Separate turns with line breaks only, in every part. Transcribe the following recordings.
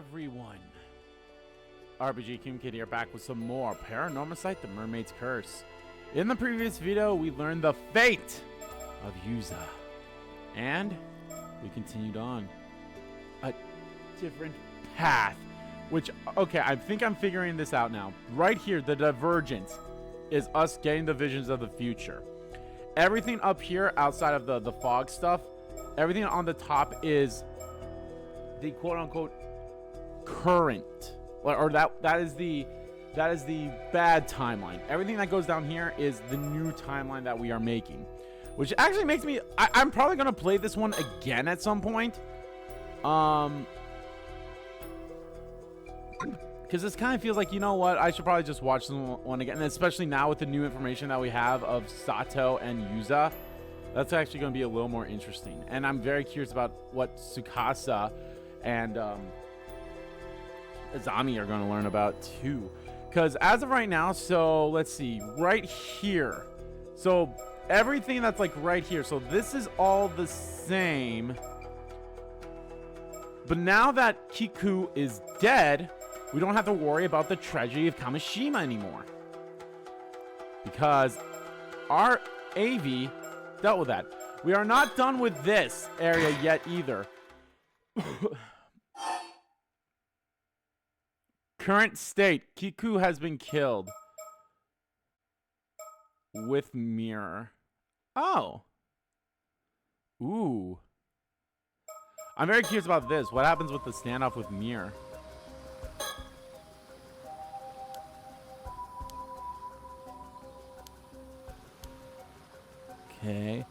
everyone. RPG Kim Kid here, back with some more Paranormasight The Mermaid's Curse. In the previous video, we learned the fate of Yuza. And we continued on a different path. Which, okay, I think I'm figuring this out now. Right here, the divergence is us getting the visions of the future. Everything up here, outside of the fog stuff, everything on the top is the quote-unquote current, or that is the bad timeline. Everything that goes down here is the new timeline that we are making, which actually makes me I'm probably gonna play this one again at some point, because this kind of feels like, you know what, I should probably just watch this one again, and especially now with the new information that we have of Sato and Yuza. That's actually going to be a little more interesting, and I'm very curious about what Tsukasa and Azami are going to learn about too, because as of right now, so let's see, right here, so everything that's like right here, so this is all the same, but now that Kiku is dead, we don't have to worry about the tragedy of Kameshima anymore, because our AV dealt with that. We are not done with this area yet either. Current state, Kiku has been killed with mirror. Oh. Ooh. I'm very curious about this. What happens with the standoff with mirror? Okay.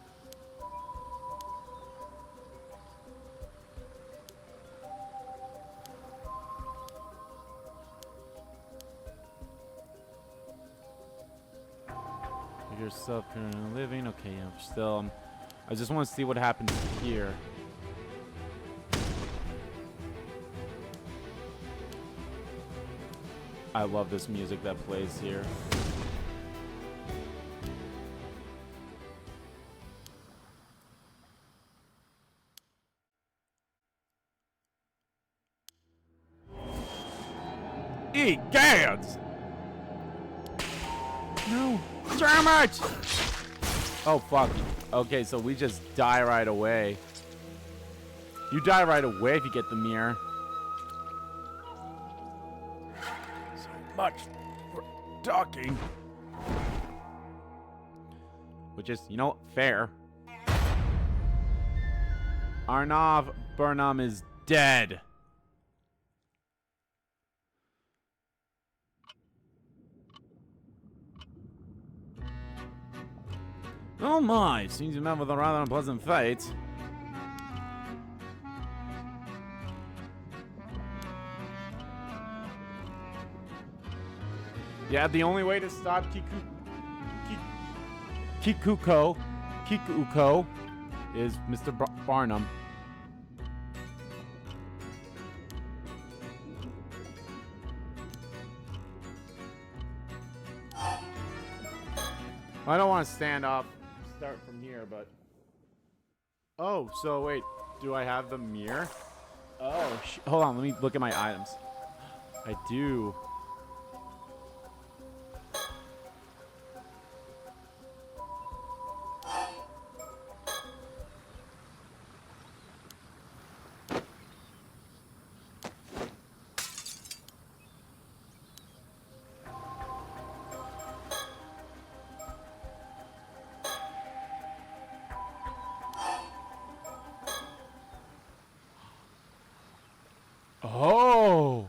Yourself currently living. Okay, I'm still. I just want to see what happens here. I love this music that plays here. Egads! No. Damn it! Oh, fuck. Okay, so we just die right away. You die right away if you get the mirror. So much for talking. Which is, you know, fair. Arnav Burnham is dead. Oh my, seems you met with a rather unpleasant fate. Yeah, the only way to stop Kikuko is Mr. Barnum. I don't want to stand up. Start from here, but oh, so wait, do I have the mirror? Oh, hold on, let me look at my items. I do. Oh.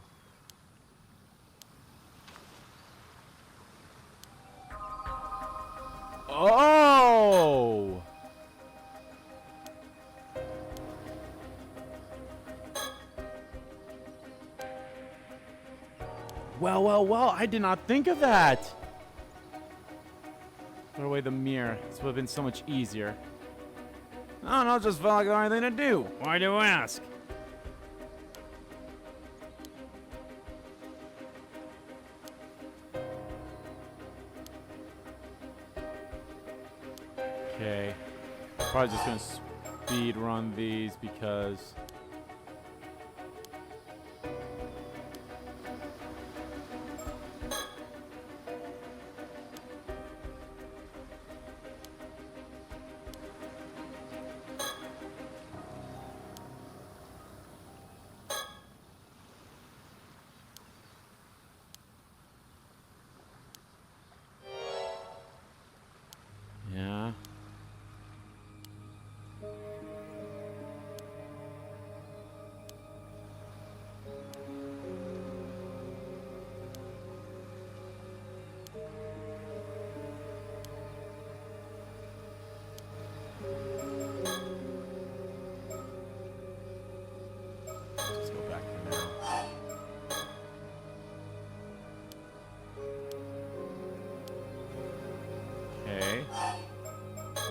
Oh. Well, I did not think of that. Throw away the mirror. This would have been so much easier. I don't know, just felt like the right thing to do. Why do you ask? Okay, probably just gonna speed run these because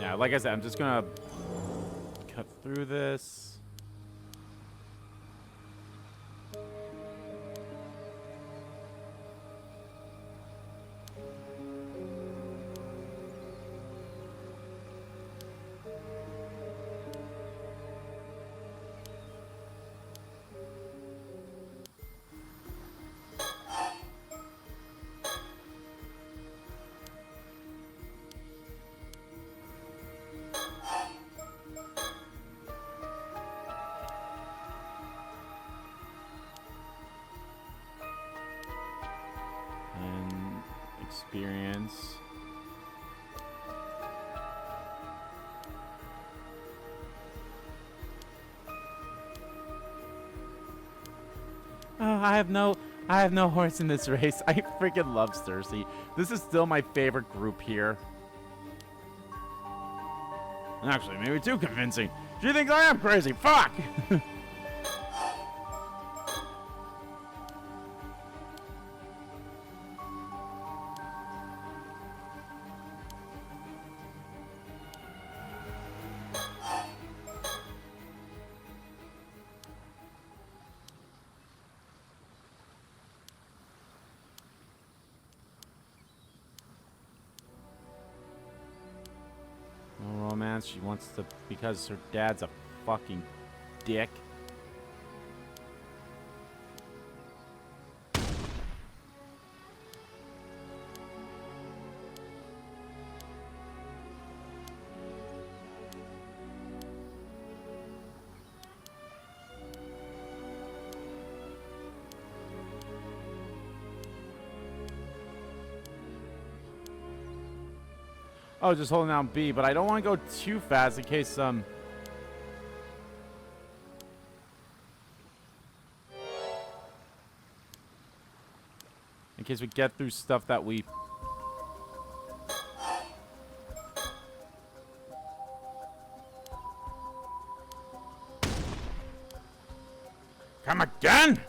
Yeah, like I said, I'm just gonna cut through this. Experience. Oh, I have no horse in this race. I freaking love Cersei. This is still my favorite group here. Actually, maybe too convincing. She thinks I am crazy. Fuck! Romance. She wants to, because her dad's a fucking dick. Oh, just holding down B, but I don't want to go too fast in case in case we get through stuff that we come again.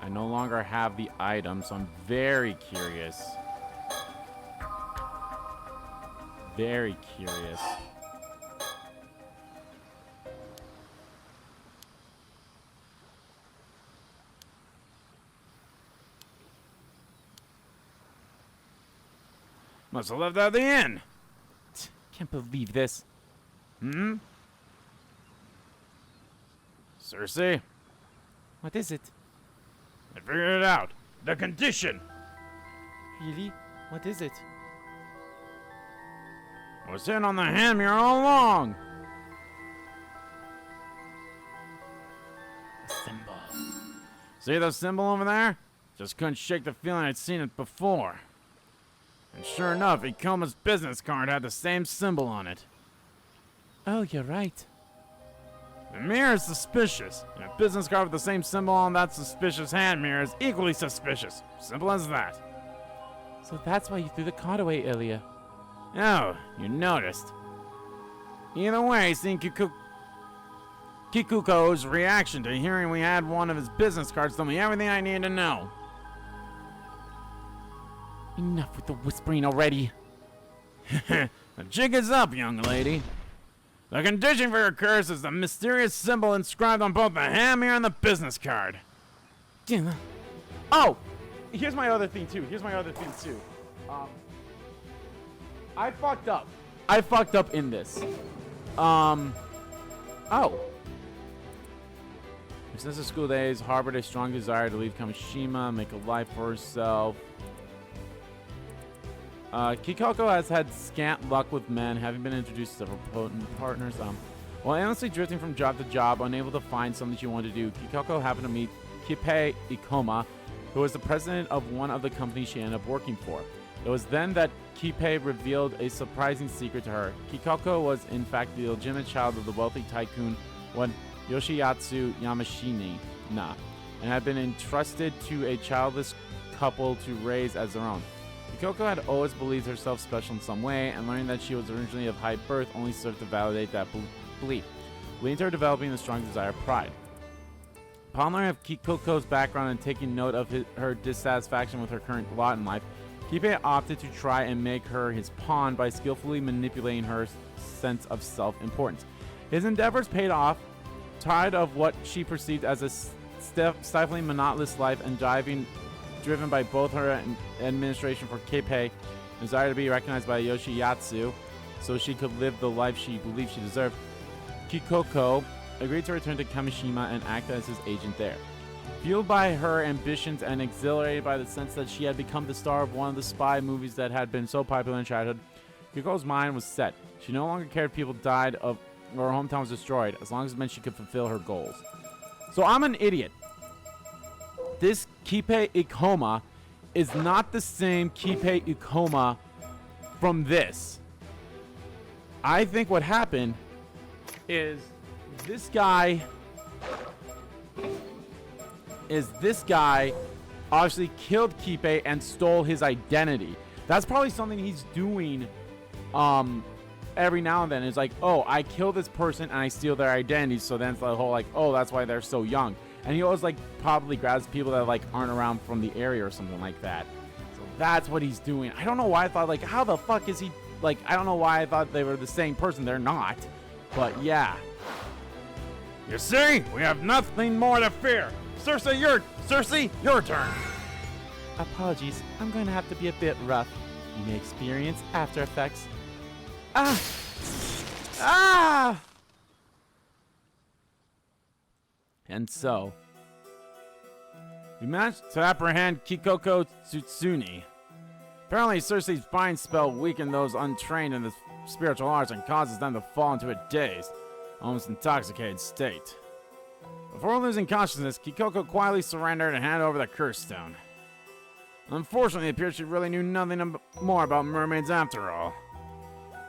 I no longer have the item, so I'm very curious. Very curious. Must have left out the inn. Can't believe this. Cersei? What is it? I figured it out. The condition. Really? What is it? I was in on the ham here all along. A symbol. See the symbol over there? Just couldn't shake the feeling I'd seen it before. And sure enough, Ikoma's business card had the same symbol on it. Oh, you're right. The mirror is suspicious, and a business card with the same symbol on that suspicious hand mirror is equally suspicious. Simple as that. So that's why you threw the card away earlier. Oh, you noticed. Either way, seeing Kikuko's reaction to hearing we had one of his business cards told me everything I needed to know. Enough with the whispering already. The jig is up, young lady. The condition for your curse is the mysterious symbol inscribed on both the ham mirror and the business card. Oh! Here's my other thing, too. I fucked up. I fucked up in this. Oh. Since the school days, harbored a strong desire to leave Kameshima, make a life for herself. Kikoko has had scant luck with men, having been introduced to several potent partners. While endlessly drifting from job to job, unable to find something she wanted to do, Kikoko happened to meet Kippei Ikoma, who was the president of one of the companies she ended up working for. It was then that Kippei revealed a surprising secret to her. Kikoko was in fact the legitimate child of the wealthy tycoon one Yoshiyatsu Yamashina. and had been entrusted to a childless couple to raise as their own. Kikoko had always believed herself special in some way, and learning that she was originally of high birth only served to validate that belief, leading to her developing a strong desire of pride. Upon learning of Kikoko's background and taking note of her dissatisfaction with her current lot in life, Kipei opted to try and make her his pawn by skillfully manipulating her sense of self-importance. His endeavors paid off. Tired of what she perceived as a stifling, monotonous life and driven by both her administration for Kipei and desire to be recognized by Yoshiyatsu so she could live the life she believed she deserved, Kikoko agreed to return to Kameshima and act as his agent there. Fueled by her ambitions and exhilarated by the sense that she had become the star of one of the spy movies that had been so popular in childhood, Kikoko's mind was set. She no longer cared if people died or her hometown was destroyed, as long as it meant she could fulfill her goals. So I'm an idiot. This Kipei Ikoma is not the same Kipei Ikoma from this. I think what happened is this guy obviously killed Kipei and stole his identity. That's probably something he's doing every now and then. It's like, oh, I kill this person and I steal their identity. So then it's the whole like, oh, that's why they're so young. And he always like probably grabs people that like aren't around from the area or something like that. So that's what he's doing. I don't know why I thought like, how the fuck is he like, I don't know why I thought they were the same person. They're not. But yeah. You see, we have nothing more to fear. Cersei, your turn. Apologies, I'm going to have to be a bit rough. You may experience after effects. And so, we managed to apprehend Kikoko Tsutsuni. Apparently, Cersei's bind spell weakened those untrained in the spiritual arts and causes them to fall into a dazed, almost intoxicated state. Before losing consciousness, Kikoko quietly surrendered and handed over the curse stone. Unfortunately, it appears she really knew nothing more about mermaids after all.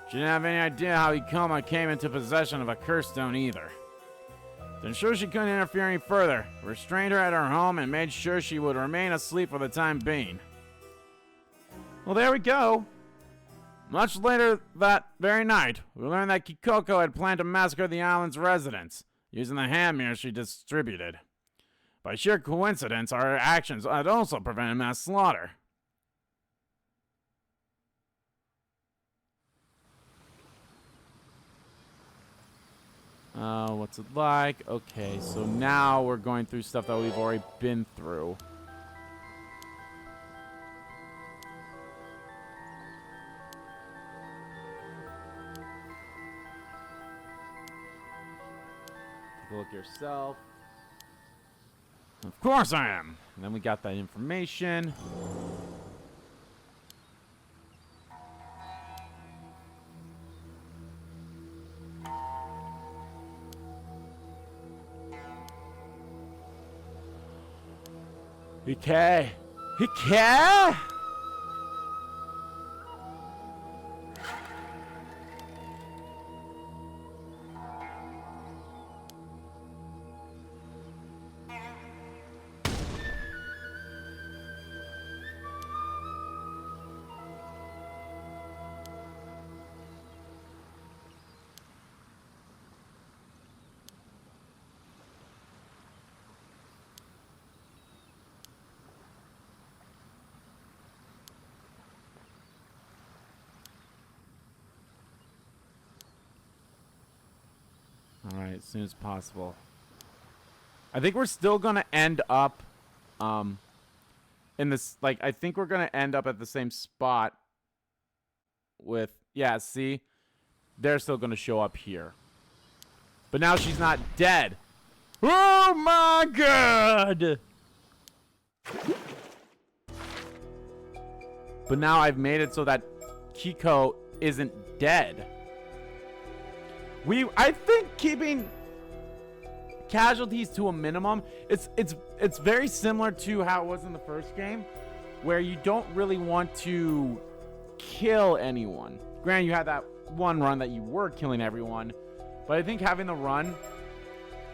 She didn't have any idea how Ikoma came into possession of a curse stone either. To ensure she couldn't interfere any further, restrained her at her home and made sure she would remain asleep for the time being. Well, there we go. Much later that very night, we learned that Kikoko had planned to massacre the island's residents, using the hand mirrors she distributed. By sheer coincidence, our actions had also prevented mass slaughter. What's it like? Okay, so now we're going through stuff that we've already been through. Take a look yourself. Of course I am. And then we got that information. Okay. Okay. Alright, as soon as possible. I think we're still gonna end up in this, like, I think we're gonna end up at the same spot with, yeah, see? They're still gonna show up here. But now she's not dead. Oh my god! But now I've made it so that Kiko isn't dead. I think keeping casualties to a minimum, it's very similar to how it was in the first game, where you don't really want to kill anyone. Granted, you had that one run that you were killing everyone, but I think having the run,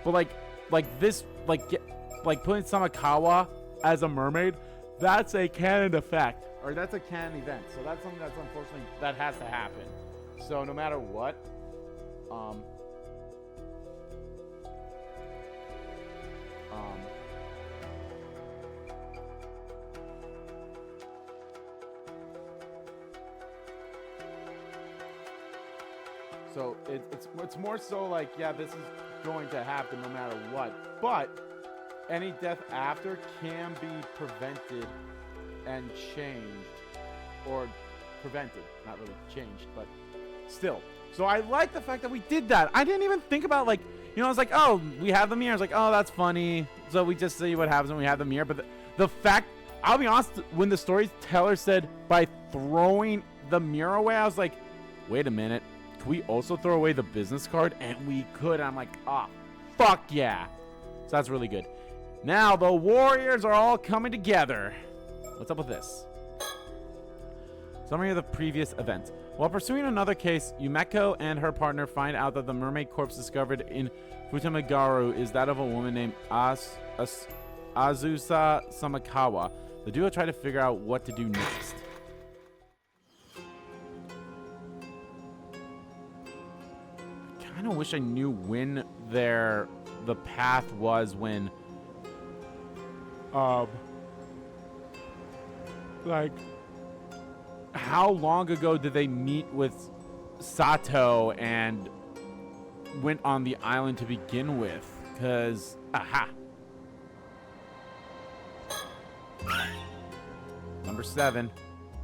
but like this, like like putting Samakawa as a mermaid, that's a canon effect, or that's a canon event. So that's something that's unfortunately that has to happen. So no matter what, so it's more so like, yeah, this is going to happen no matter what. But any death after can be prevented and changed, or prevented, not really changed, but still. So I like the fact that we did that. I didn't even think about, like, you know, I was like, oh, we have the mirror. I was like, oh, that's funny. So we just see what happens when we have the mirror. But the fact, I'll be honest, when the storyteller said by throwing the mirror away, I was like, wait a minute. Can we also throw away the business card? And we could. I'm like, ah, oh, fuck yeah. So that's really good. Now the warriors are all coming together. What's up with this? Summary of the previous event. While pursuing another case, Yumeko and her partner find out that the mermaid corpse discovered in Futamagaru is that of a woman named Azusa Samakawa. The duo try to figure out what to do next. I kind of wish I knew when the path was when like, how long ago did they meet with Sato and went on the island to begin with? Because, aha. Number 7.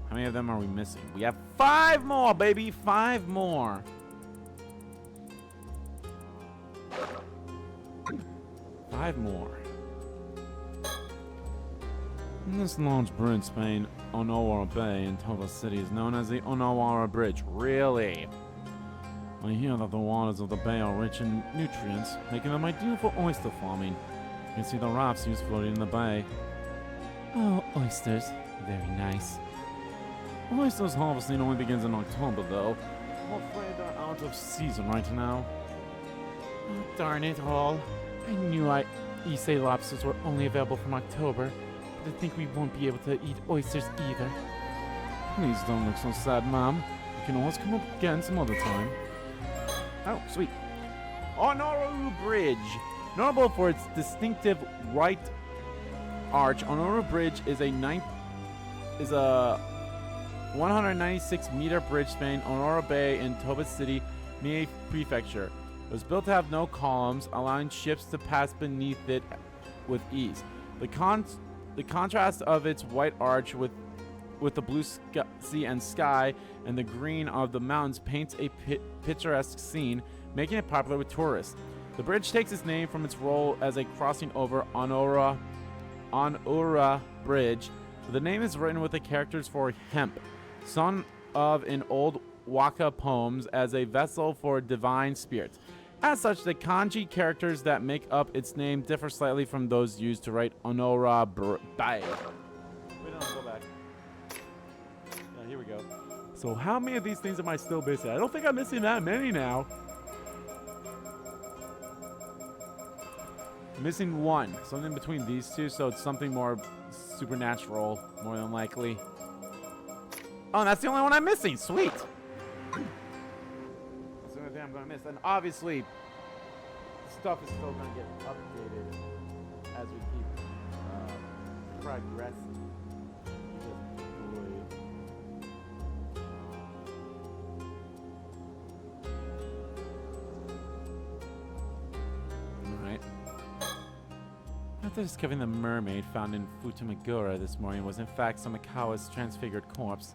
How many of them are we missing? We have 5 more, baby. 5 more. Five more. This large bridge span Onowara Bay in Toba City is known as the Onowara Bridge. Really? I hear that the waters of the bay are rich in nutrients, making them ideal for oyster farming. You can see the rafts used floating in the bay. Oh, oysters. Very nice. Oysters harvesting only begins in October, though. I'm afraid they're out of season right now. Oh, darn it all. I knew Issei lobsters were only available from October. I think we won't be able to eat oysters either. Please don't look so sad, Mom. We can always come up again some other time. Oh, sweet. Onoru Bridge. Notable for its distinctive right arch, Onoru Bridge is a 196-meter bridge spanning Onora Bay in Toba City, Mie Prefecture. It was built to have no columns, allowing ships to pass beneath it with ease. The contrast of its white arch with the blue sea and sky and the green of the mountains paints a picturesque scene, making it popular with tourists. The bridge takes its name from its role as a crossing over Onora Bridge. The name is written with the characters for hemp, son of in old Waka poems, as a vessel for divine spirits. As such, the kanji characters that make up its name differ slightly from those used to write Onora Bay. Wait, no, go back. Yeah, here we go. So how many of these things am I still missing? I don't think I'm missing that many now. I'm missing 1. Something between these two, so it's something more supernatural, more than likely. Oh, and that's the only one I'm missing. Sweet. That's the only thing I'm going to miss. And obviously, stuff is still going to get updated as we keep progressing. Alright. After discovering the mermaid found in Futamagura this morning was in fact Samakawa's transfigured corpse,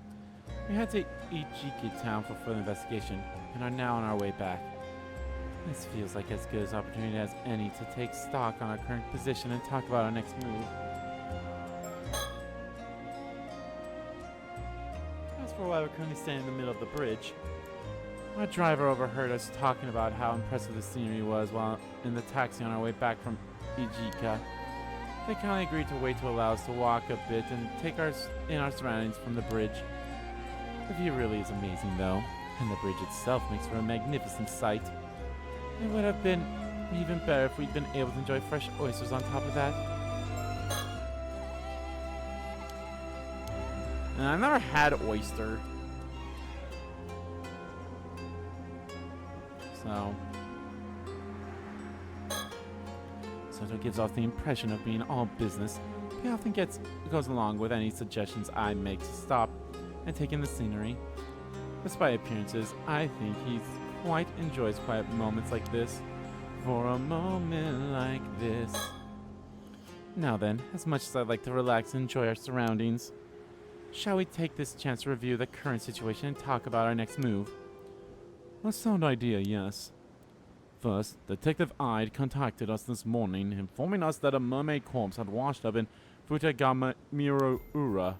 we had to Ijiki town for further investigation and are now on our way back. This feels like as good an opportunity as any to take stock on our current position and talk about our next move. As for why we're currently standing in the middle of the bridge, our driver overheard us talking about how impressive the scenery was while in the taxi on our way back from Ijika. They kindly agreed to wait to allow us to walk a bit and take in our surroundings from the bridge. The view really is amazing though, and the bridge itself makes for a magnificent sight. It would have been Even better if we'd been able to enjoy fresh oysters on top of that. And I've never had oyster. So Soto gives off the impression of being all business. He often goes along with any suggestions I make to stop and take in the scenery. Despite appearances, I think he quite enjoys quiet moments like this. For a moment like this. Now then, as much as I'd like to relax and enjoy our surroundings, shall we take this chance to review the current situation and talk about our next move? A sound idea, yes. First, Detective Ide contacted us this morning, informing us that a mermaid corpse had washed up in Futagamiroura.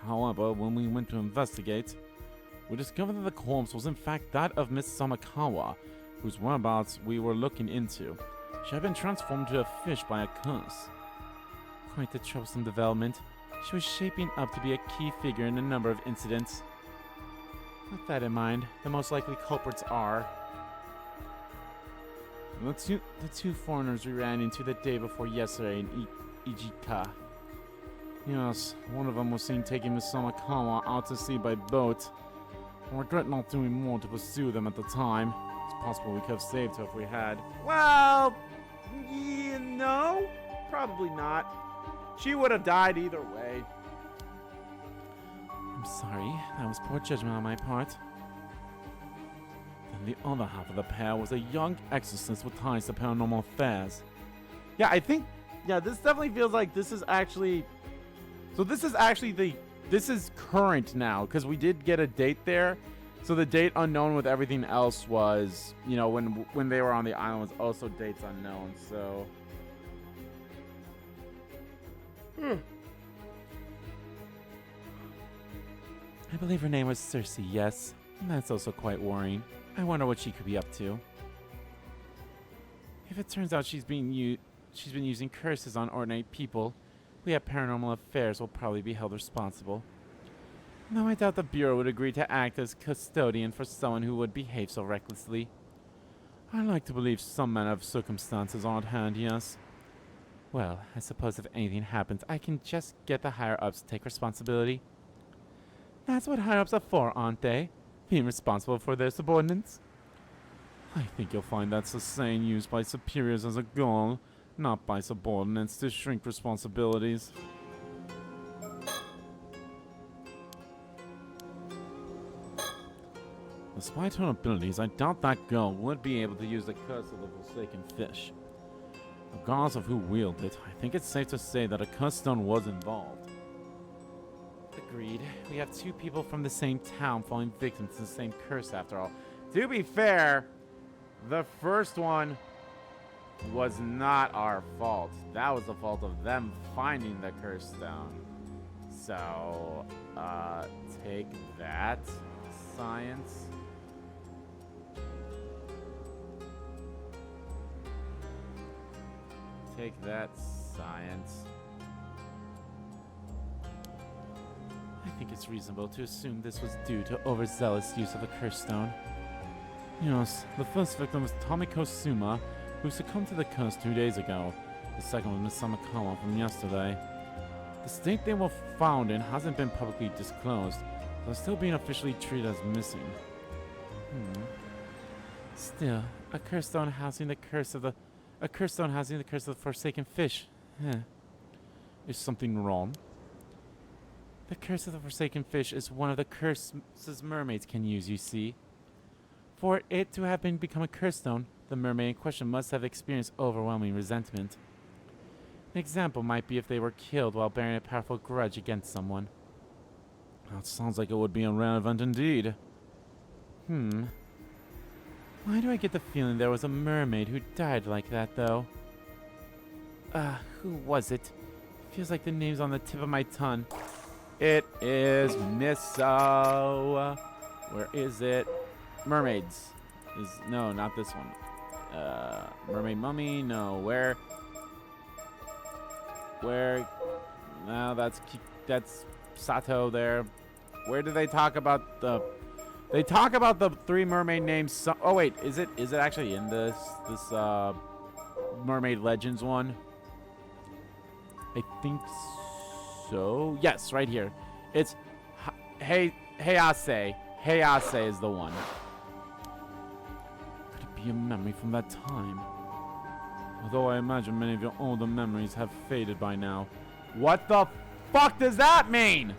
However, when we went to investigate, we discovered that the corpse was in fact that of Miss Samakawa, whose whereabouts we were looking into. She had been transformed to a fish by a curse. Quite a troublesome development. She was shaping up to be a key figure in a number of incidents. With that in mind, the most likely culprits are the two foreigners we ran into the day before yesterday in Ijika. Yes, one of them was seen taking Miss Samakawa out to sea by boat. I regret not doing more to pursue them at the time. It's possible we could have saved her if we had. Well, no, probably not. She would have died either way. I'm sorry, that was poor judgment on my part. Then the other half of the pair was a young exorcist with ties to paranormal affairs. Yeah, I think, this definitely feels like this is actually, this is current now, because we did get a date there. So the date unknown with everything else was, when they were on the island was also dates unknown, so. I believe her name was Circe, yes. And that's also quite worrying. I wonder what she could be up to. If it turns out she's been using curses on ordinary people, we at Paranormal Affairs will probably be held responsible. Though I doubt the Bureau would agree to act as custodian for someone who would behave so recklessly. I like to believe some manner of circumstances are at hand, yes. Well, I suppose if anything happens, I can just get the higher-ups to take responsibility. That's what higher-ups are for, aren't they? Being responsible for their subordinates? I think you'll find that's a saying used by superiors as a goal, not by subordinates to shrink responsibilities. Despite her abilities, I doubt that girl would be able to use the curse of the Forsaken Fish. Regardless of who wielded it, I think it's safe to say that a curse stone was involved. Agreed. We have two people from the same town falling victim to the same curse after all. To be fair, the first one was not our fault. That was the fault of them finding the curse stone. So, take that, science. Take that, science. I think it's reasonable to assume this was due to overzealous use of a curse stone. Yes, the first victim was Tomiko Suma, who succumbed to the curse 2 days ago. The second was Miss Samakawa from yesterday. The state they were found in hasn't been publicly disclosed, though still being officially treated as missing. Still, a curse stone housing the curse of the Forsaken Fish. Is something wrong? The curse of the Forsaken Fish is one of the curses mermaids can use, you see. For it to have become a curse stone, the mermaid in question must have experienced overwhelming resentment. An example might be if they were killed while bearing a powerful grudge against someone. Well, it sounds like it would be a rare event indeed. Why do I get the feeling there was a mermaid who died like that, though? Who was it? Feels like the name's on the tip of my tongue. It is Misso. Where is it? Mermaids. No, not this one. Mermaid Mummy? No. Where? No, that's Sato there. Where do they talk about the They talk about the 3 mermaid names. Oh wait, is it actually in this Mermaid Legends one? I think so. Yes, right here. It's Hayase. Hayase is the one. Could it be a memory from that time? Although I imagine many of your older memories have faded by now. What the fuck does that mean?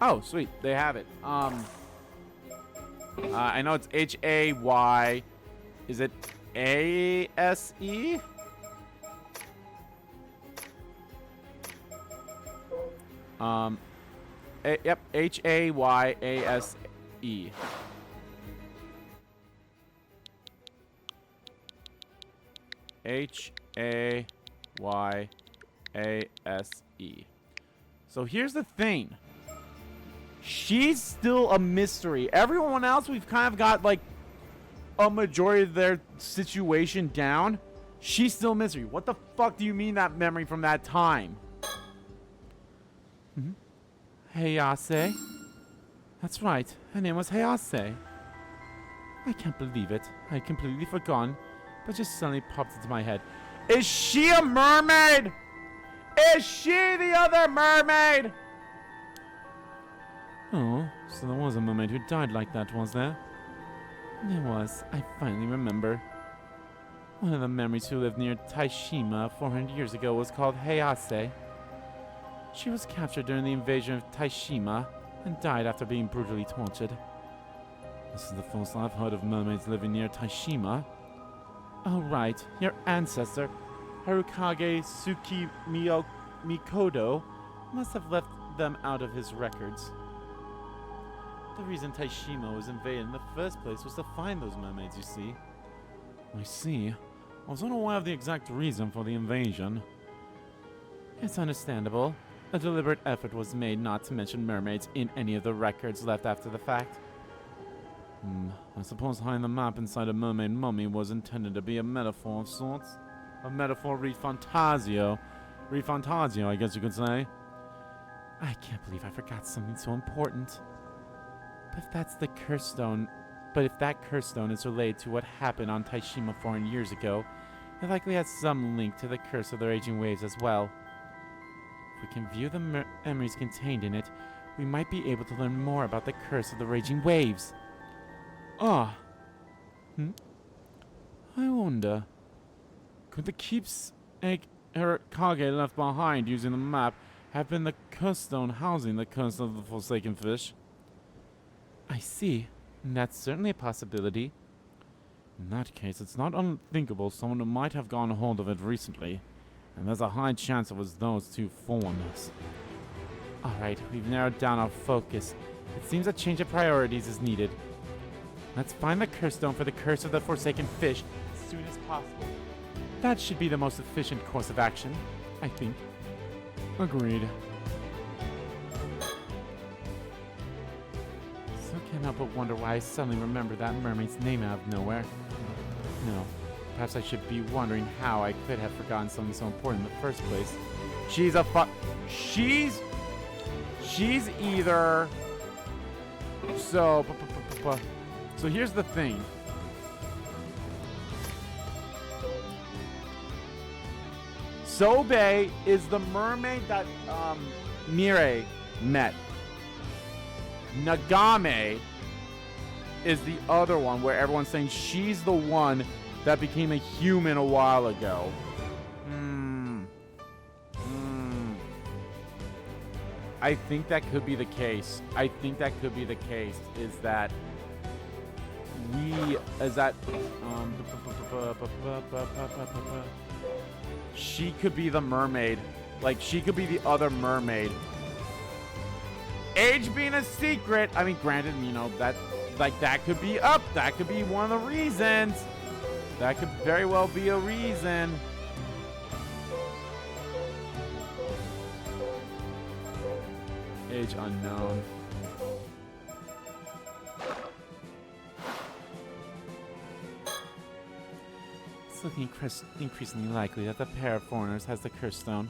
Oh, sweet. They have it. I know it's H-A-Y. Is it A-S-E? Yep, H-A-Y-A-S-E. H-A-Y-A-S-E. So here's the thing. She's still a mystery. Everyone else, we've kind of got like a majority of their situation down. She's still a mystery. What the fuck do you mean that memory from that time? Hayase? That's right. Her name was Hayase. I can't believe it. I had completely forgotten, but just suddenly popped into my head. Is she a mermaid? Is she the other mermaid? Oh, so there was a mermaid who died like that, was there? There was. I finally remember. One of the memories who lived near Taishima 400 years ago was called Hayase. She was captured during the invasion of Taishima and died after being brutally tortured. This is the first I've heard of mermaids living near Taishima. Oh right, your ancestor, Harukage Mikoto, must have left them out of his records. The reason Taishima was invaded in the first place was to find those mermaids, you see. I see. I was unaware of the exact reason for the invasion. It's understandable. A deliberate effort was made not to mention mermaids in any of the records left after the fact. I suppose hiding the map inside a mermaid mummy was intended to be a metaphor of sorts. A metaphor re fantasio. Re fantasio, I guess you could say. I can't believe I forgot something so important. But if that curse stone is related to what happened on Taishima 400 years ago, it likely has some link to the curse of the raging waves as well. If we can view the memories contained in it, we might be able to learn more about the curse of the raging waves. I wonder, could the keepsake Harukage left behind using the map have been the curse stone housing the curse of the Forsaken Fish? I see. That's certainly a possibility. In that case, it's not unthinkable someone might have gotten hold of it recently, and there's a high chance it was those 2 foreigners. Alright, we've narrowed down our focus. It seems a change of priorities is needed. Let's find the curse stone for the curse of the Forsaken Fish as soon as possible. That should be the most efficient course of action, I think. Agreed. Can't help but wonder why I suddenly remember that mermaid's name out of nowhere. No, perhaps I should be wondering how I could have forgotten something so important in the first place. She's either... So here's the thing. Sobe is the mermaid that Mire met. Nagame is the other one where everyone's saying she's the one that became a human a while ago. I think that could be the case. Is that she could be the mermaid. Like, she could be the other mermaid. Age being a secret, I mean, granted, you know, that could be up. That could be one of the reasons. That could very well be a reason. Age unknown. It's looking increasingly likely that the pair of foreigners has the curse stone.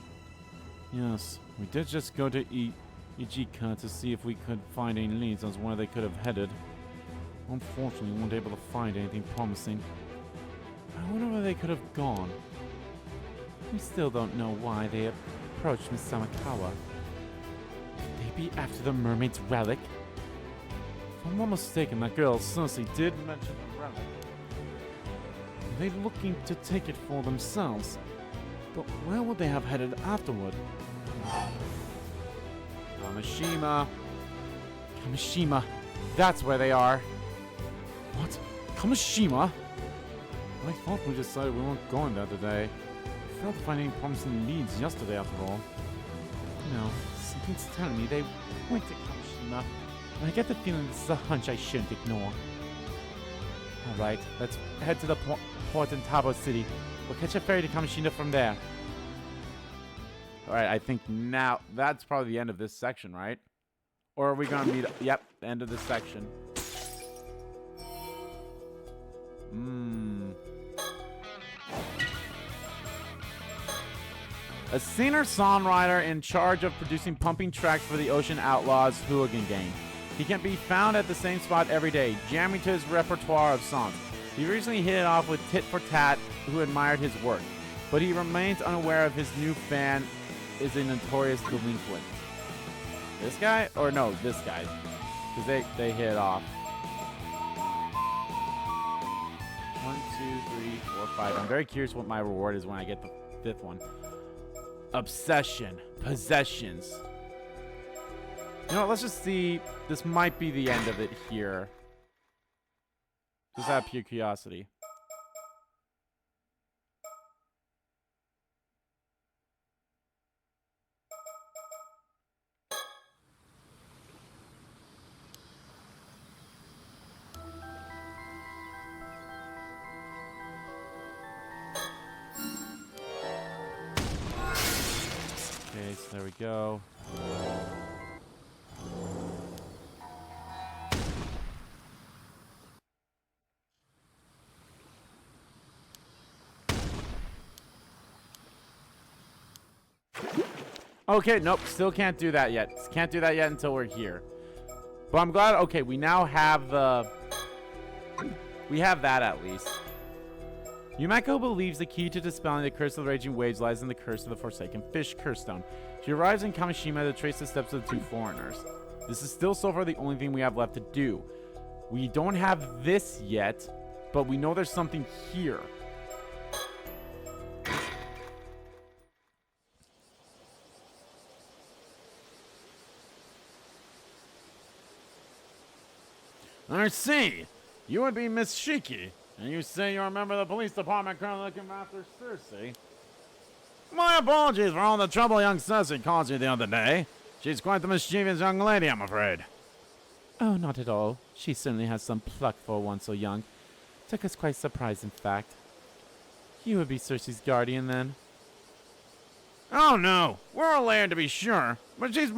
Yes, we did just go to eat Ijika to see if we could find any leads on where they could have headed. Unfortunately, we weren't able to find anything promising. I wonder where they could have gone. We still don't know why they approached Miss Samakawa. Could they be after the mermaid's relic? If I'm not mistaken, that girl Cersei did mention the relic. Are they looking to take it for themselves? But where would they have headed afterward? Kameshima. Kameshima. That's where they are. What? Kameshima? I thought we decided we weren't going there today. We failed to find any promising leads yesterday after all. No, something's telling me they went to Kameshima. And I get the feeling this is a hunch I shouldn't ignore. Alright, let's head to the port in Tabo City. We'll catch a ferry to Kameshima from there. Alright, I think now that's probably the end of this section, right? Or are we gonna meet? Yep, the end of this section. A singer-songwriter in charge of producing pumping tracks for the Ocean Outlaws hooligan gang. He can be found at the same spot every day, jamming to his repertoire of songs. He recently hit it off with Tit for Tat, who admired his work, but he remains unaware of his new fan is a notorious delinquent. This guy? Or no, this guy. Because they hit it off. 1, 2, 3, 4, 5. I'm very curious what my reward is when I get the 5th one. Obsession. Possessions. You know what, let's just see. This might be the end of it here. Just out of pure curiosity. Okay, so there we go. Okay, nope, still can't do that yet. Can't do that yet until we're here. But I'm glad, okay, we now have the... We have that at least. Yumeko believes the key to dispelling the curse of the raging waves lies in the curse of the Forsaken Fish curse stone. She arrives in Kameshima to trace the steps of the 2 foreigners. This is still so far the only thing we have left to do. We don't have this yet, but we know there's something here. I see. You would be Miss Shiki, and you say you're a member of the police department currently looking after Cersei. My apologies for all the trouble young Cersei caused you the other day. She's quite the mischievous young lady, I'm afraid. Oh, not at all. She certainly has some pluck for one so young. Took us quite surprised, in fact. You would be Cersei's guardian, then? Oh, no. We're related, to be sure. But she's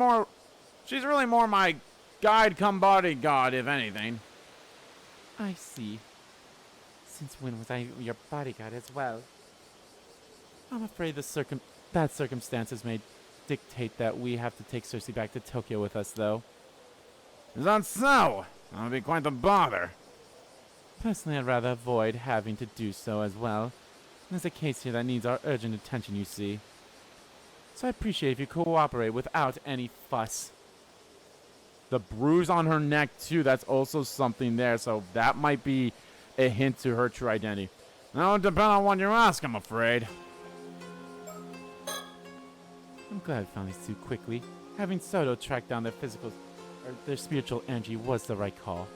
really more my guide come bodyguard, if anything. I see. Since when was I your bodyguard as well? I'm afraid bad circumstances may dictate that we have to take Cersei back to Tokyo with us, though. Is that so? That would be quite the bother. Personally, I'd rather avoid having to do so as well. There's a case here that needs our urgent attention, you see. So I appreciate if you cooperate without any fuss. The bruise on her neck, too, that's also something there, so that might be a hint to her true identity. That would depend on what you ask, I'm afraid. I'm glad I found these two quickly. Having Soto track down their spiritual energy was the right call.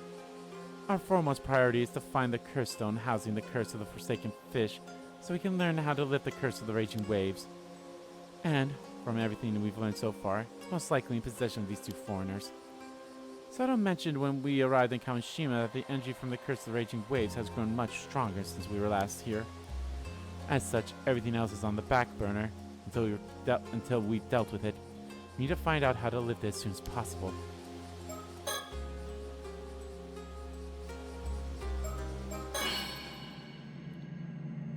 Our foremost priority is to find the curse stone housing the curse of the Forsaken Fish, so we can learn how to lift the curse of the raging waves. And, from everything we've learned so far, it's most likely in possession of these 2 foreigners. Soto mentioned when we arrived in Kameshima that the energy from the curse of the raging waves has grown much stronger since we were last here. As such, everything else is on the back burner until we've dealt with it. We need to find out how to lift it as soon as possible.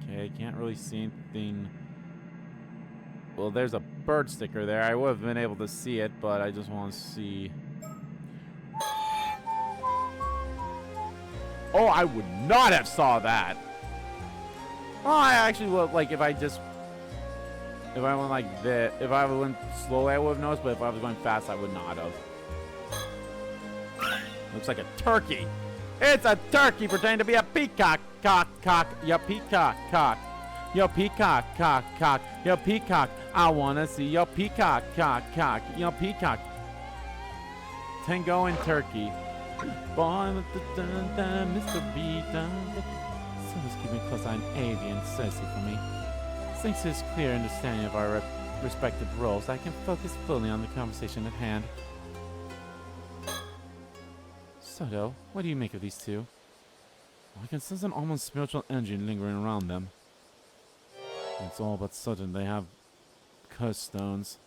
Okay, can't really see anything. Well, there's a bird sticker there. I would have been able to see it, but I just want to see. Oh, I would not have saw that. Oh, I actually would, like, if I went like this, if I went slowly, I would have noticed, but if I was going fast, I would not have. Looks like a turkey. It's a turkey pretending to be a peacock. Cock, cock, yo peacock, cock. Yo peacock, cock, cock. Yo peacock, I wanna see your peacock, cock, cock. Yo peacock. Tango and turkey. Boy with the dun, Mr. B dun. So just keep me close on Avi and Cersei for me. Thanks to this clear understanding of our respective roles, I can focus fully on the conversation at hand. Soto, what do you make of these two? I can sense an almost spiritual energy lingering around them. It's all but certain they have curse stones.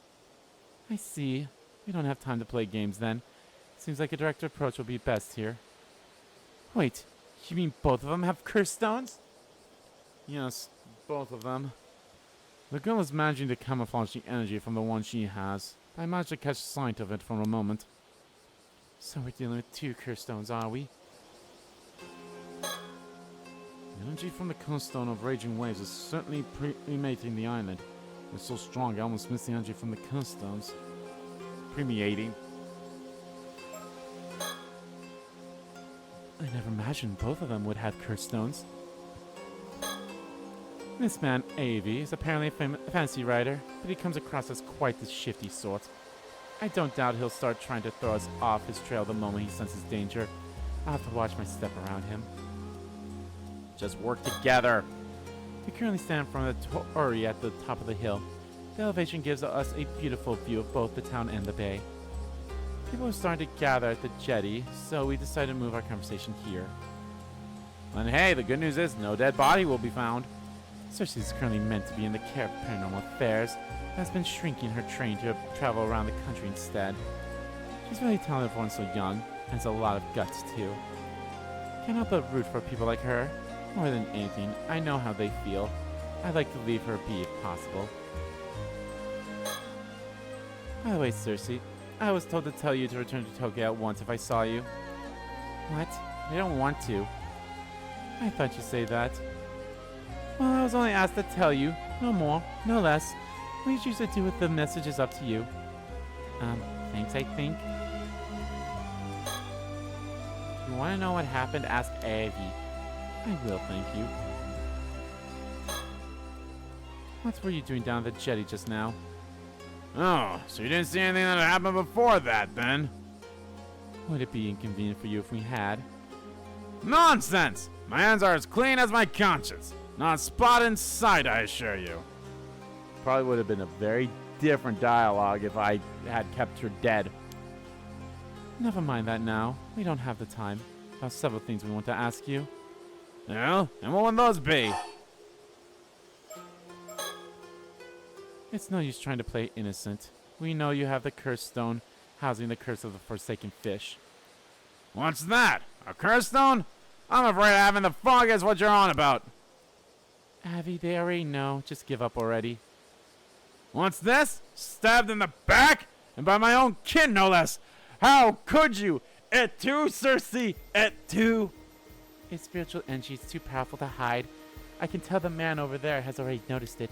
I see. We don't have time to play games then. Seems like a direct approach will be best here. Wait, you mean both of them have curse stones? Yes, both of them. The girl is managing to camouflage the energy from the one she has. I managed to catch sight of it for a moment. So we're dealing with two curse stones, are we? The energy from the curse stone of raging waves is certainly permeating the island. It's so strong I almost miss the energy from the curse stones. Permeating. I never imagined both of them would have curse stones. This man, Avi, is apparently a fantasy writer, but he comes across as quite the shifty sort. I don't doubt he'll start trying to throw us off his trail the moment he senses danger. I'll have to watch my step around him. Just work together. We currently stand from the torii at the top of the hill. The elevation gives us a beautiful view of both the town and the bay. People are starting to gather at the jetty, so we decided to move our conversation here. And hey, the good news is no dead body will be found. Cersei is currently meant to be in the care of paranormal affairs, and has been shrinking her train to travel around the country instead. She's really talented for one so young, and has a lot of guts too. Can't help but root for people like her. More than anything, I know how they feel. I'd like to leave her be if possible. By the way, Cersei, I was told to tell you to return to Tokyo at once if I saw you. What? I don't want to. I thought you'd say that. Well, I was only asked to tell you. No more, no less. What you choose to do with the message is up to you. Thanks, I think. If you want to know what happened, ask Avi. I will, thank you. What were you doing down at the jetty just now? Oh, so you didn't see anything that happened before that, then? Would it be inconvenient for you if we had? Nonsense! My hands are as clean as my conscience. Not a spot in sight, I assure you. Probably would have been a very different dialogue if I had kept her dead. Never mind that now. We don't have the time. I have several things we want to ask you. Well, and what would those be? It's no use trying to play innocent. We know you have the cursed stone housing the curse of the Forsaken Fish. What's that? A curse stone? I'm afraid I haven't the foggiest what you're on about. Avi, they already know. Just give up already. What's this? Stabbed in the back? And by my own kin, no less. How could you? Et tu, Cersei, et tu. Its spiritual energy is too powerful to hide. I can tell the man over there has already noticed it.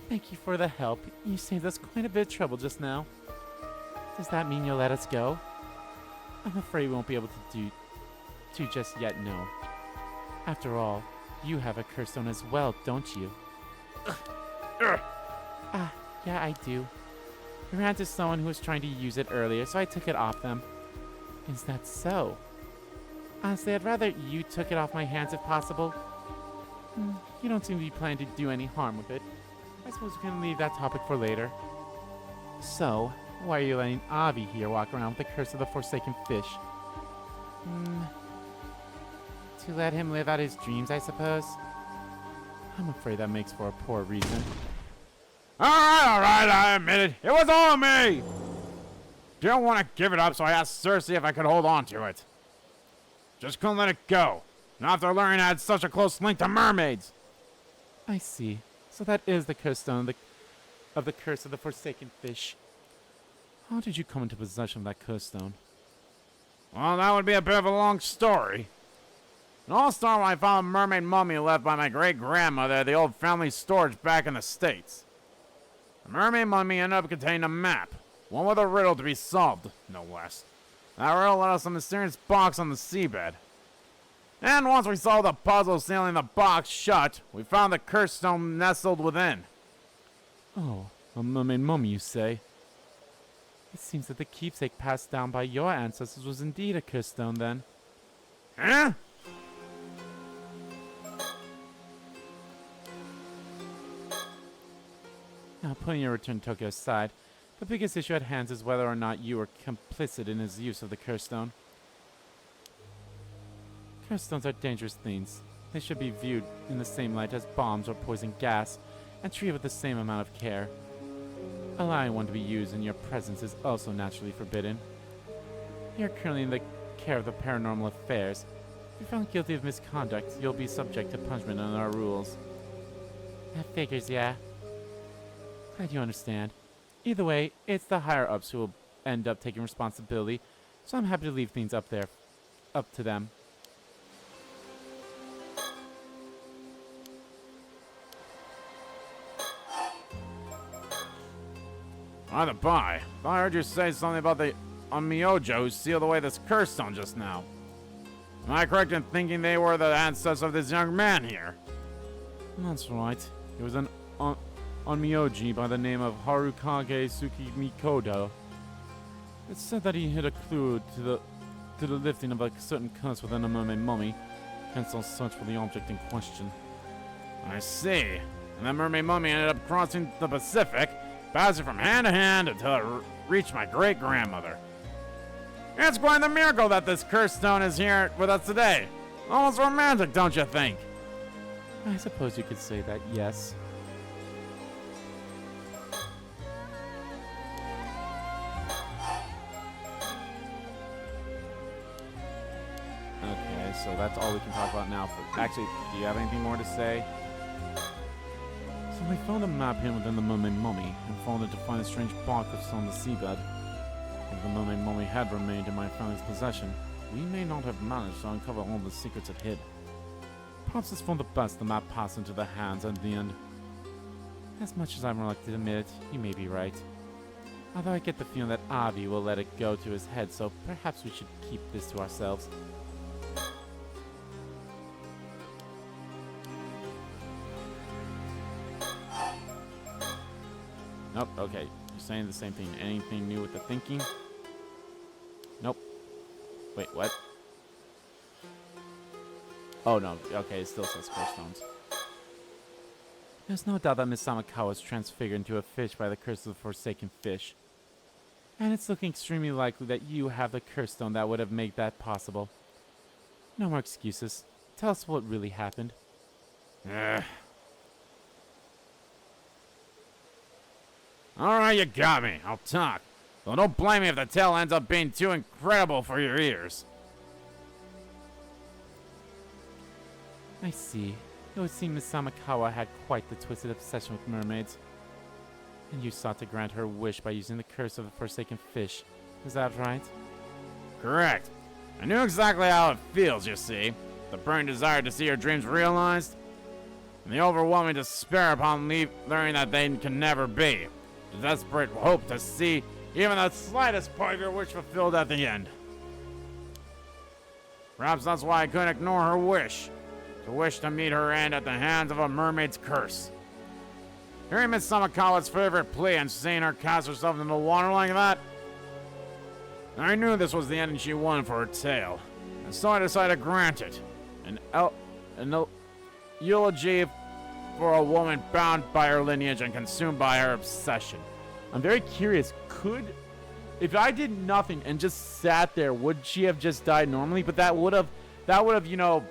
Thank you for the help. You saved us quite a bit of trouble just now. Does that mean you'll let us go? I'm afraid we won't be able to do just yet, no. After all, you have a curse stone as well, don't you? Yeah, I do. We ran into someone who was trying to use it earlier, so I took it off them. Is that so? Honestly, I'd rather you took it off my hands if possible. You don't seem to be planning to do any harm with it. I suppose we can leave that topic for later. So, why are you letting Avi here walk around with the curse of the Forsaken Fish? To let him live out his dreams, I suppose. I'm afraid that makes for a poor reason. Alright, I admit it. It was all me! Didn't want to give it up, so I asked Cersei if I could hold on to it. Just couldn't let it go. Not after learning I had such a close link to mermaids. I see. So that is the curse stone of the curse of the Forsaken Fish. How did you come into possession of that curse stone? Well, that would be a bit of a long story. It all started when I found a mermaid mummy left by my great-grandmother at the old family storage back in the States. The mermaid mummy ended up containing a map, one with a riddle to be solved, no less. That riddle led us to a mysterious box on the seabed. And once we solved the puzzle sealing the box shut, we found the curse stone nestled within. Oh, a mermaid mummy, you say? It seems that the keepsake passed down by your ancestors was indeed a curse stone, then. Huh? Now, putting your return to Tokyo aside, the biggest issue at hand is whether or not you were complicit in his use of the curse stone. Curse stones are dangerous things. They should be viewed in the same light as bombs or poison gas, and treated with the same amount of care. Allowing one to be used in your presence is also naturally forbidden. You're currently in the care of the Paranormal Affairs. If you're found guilty of misconduct, you'll be subject to punishment under our rules. That figures, yeah. Glad you understand. Either way, it's the higher-ups who will end up taking responsibility, so I'm happy to leave things up to them. By the by, I heard you say something about the Onmyojo who sealed away this curse stone just now. Am I correct in thinking they were the ancestors of this young man here? That's right. It was an Onmyoji by the name of Harukage Tsukimikodo. It's said that he hid a clue to the lifting of a certain curse within a mermaid mummy, hence I'll search for the object in question. I see. And that mermaid mummy ended up crossing the Pacific, passing from hand to hand until it reached my great-grandmother. It's quite the miracle that this cursed stone is here with us today. Almost romantic, don't you think? I suppose you could say that, yes. Okay, so that's all we can talk about now. Actually, do you have anything more to say? So we found a map hidden within the mermaid mummy, and found it to find a strange box on the seabed. If the mermaid mummy had remained in my family's possession, we may not have managed to uncover all the secrets it hid. Perhaps it's for the best the map passed into the hands at the end. As much as I'm reluctant to admit it, you may be right. Although I get the feeling that Avi will let it go to his head, so perhaps we should keep this to ourselves. Nope, okay. You're saying the same thing. Anything new with the thinking? Nope. Wait, what? Oh, no. Okay, it still says curse stones. There's no doubt that Miss Samakawa was transfigured into a fish by the curse of the Forsaken Fish. And it's looking extremely likely that you have the curse stone that would have made that possible. No more excuses. Tell us what really happened. Alright, you got me. I'll talk. Though don't blame me if the tale ends up being too incredible for your ears. I see. It would seem Miss Samakawa had quite the twisted obsession with mermaids. And you sought to grant her wish by using the curse of the Forsaken Fish. Is that right? Correct. I knew exactly how it feels, you see. The burning desire to see your dreams realized, and the overwhelming despair upon learning that they can never be. The desperate hope to see even the slightest part of your wish fulfilled at the end. Perhaps that's why I couldn't ignore her wish. To wish to meet her end at the hands of a mermaid's curse. Hearing Miss Samakawa's favorite plea and seeing her cast herself into the water like that, I knew this was the ending she wanted for her tale. And so I decided to grant it. An eulogy for a woman bound by her lineage and consumed by her obsession. I'm very curious, if I did nothing and just sat there, would she have just died normally? But that would have, you know,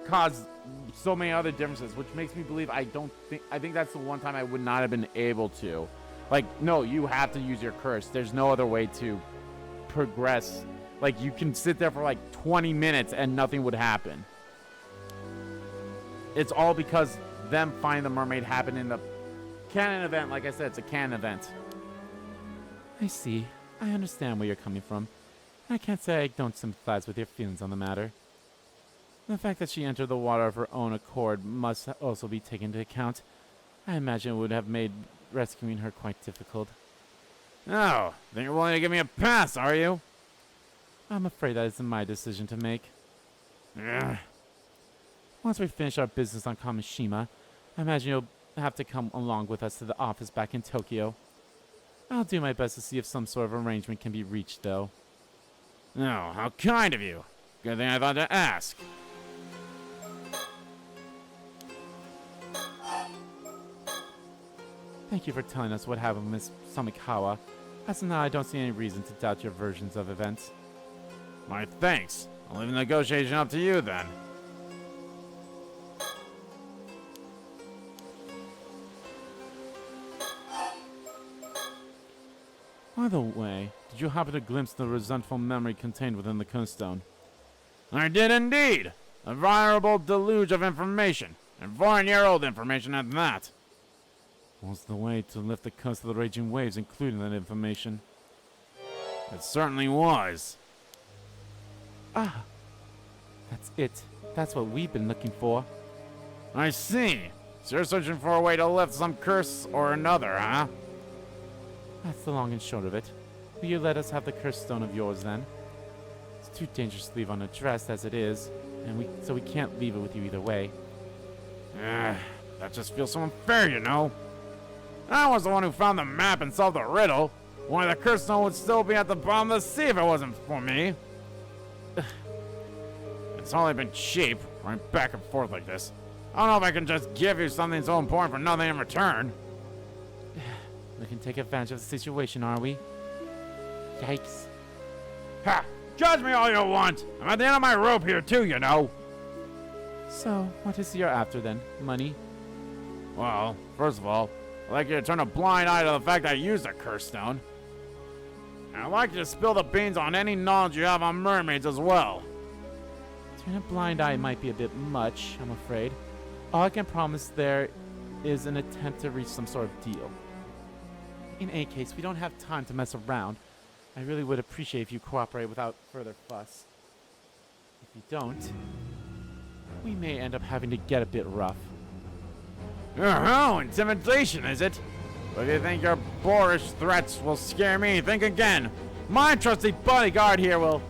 caused so many other differences, which makes me believe I think that's the one time I would not have been able to. Like, no, you have to use your curse. There's no other way to progress. Like, you can sit there for like 20 minutes and nothing would happen. It's all because them finding the mermaid happened in the canon event. Like I said, it's a canon event. I see. I understand where you're coming from. I can't say I don't sympathize with your feelings on the matter. The fact that she entered the water of her own accord must also be taken into account. I imagine it would have made rescuing her quite difficult. Oh, then you're willing to give me a pass, are you? I'm afraid that isn't my decision to make. Ugh. Once we finish our business on Kameshima, I imagine you'll have to come along with us to the office back in Tokyo. I'll do my best to see if some sort of arrangement can be reached, though. Oh, how kind of you. Good thing I thought to ask. Thank you for telling us what happened with Miss Samikawa. As of now, I don't see any reason to doubt your versions of events. My thanks. I'll leave the negotiation up to you, then. By the way, did you happen to glimpse the resentful memory contained within the Kunstone? I did indeed! A veritable deluge of information, and 4-year-old information at that. What's the way to lift the curse of the raging waves, including that information? It certainly was. Ah, that's it. That's what we've been looking for. I see. So you're searching for a way to lift some curse or another, huh? That's the long and short of it. Will you let us have the curse stone of yours, then? It's too dangerous to leave unaddressed as it is, and so we can't leave it with you either way. That just feels so unfair, you know. I was the one who found the map and solved the riddle. Why the curse stone would still be at the bottom of the sea if it wasn't for me. It's only been cheap, running back and forth like this. I don't know if I can just give you something so important for nothing in return. We can take advantage of the situation, are we? Yikes. Ha! Judge me all you want! I'm at the end of my rope here too, you know! So, what is you're after then? Money? Well, first of all, I'd like you to turn a blind eye to the fact I used a curse stone. And I'd like you to spill the beans on any knowledge you have on mermaids as well. Turn a blind eye might be a bit much, I'm afraid. All I can promise there is an attempt to reach some sort of deal. In any case, we don't have time to mess around. I really would appreciate if you cooperate without further fuss. If you don't, we may end up having to get a bit rough. Oh, intimidation, is it? But if you think your boorish threats will scare me, think again. My trusty bodyguard here will...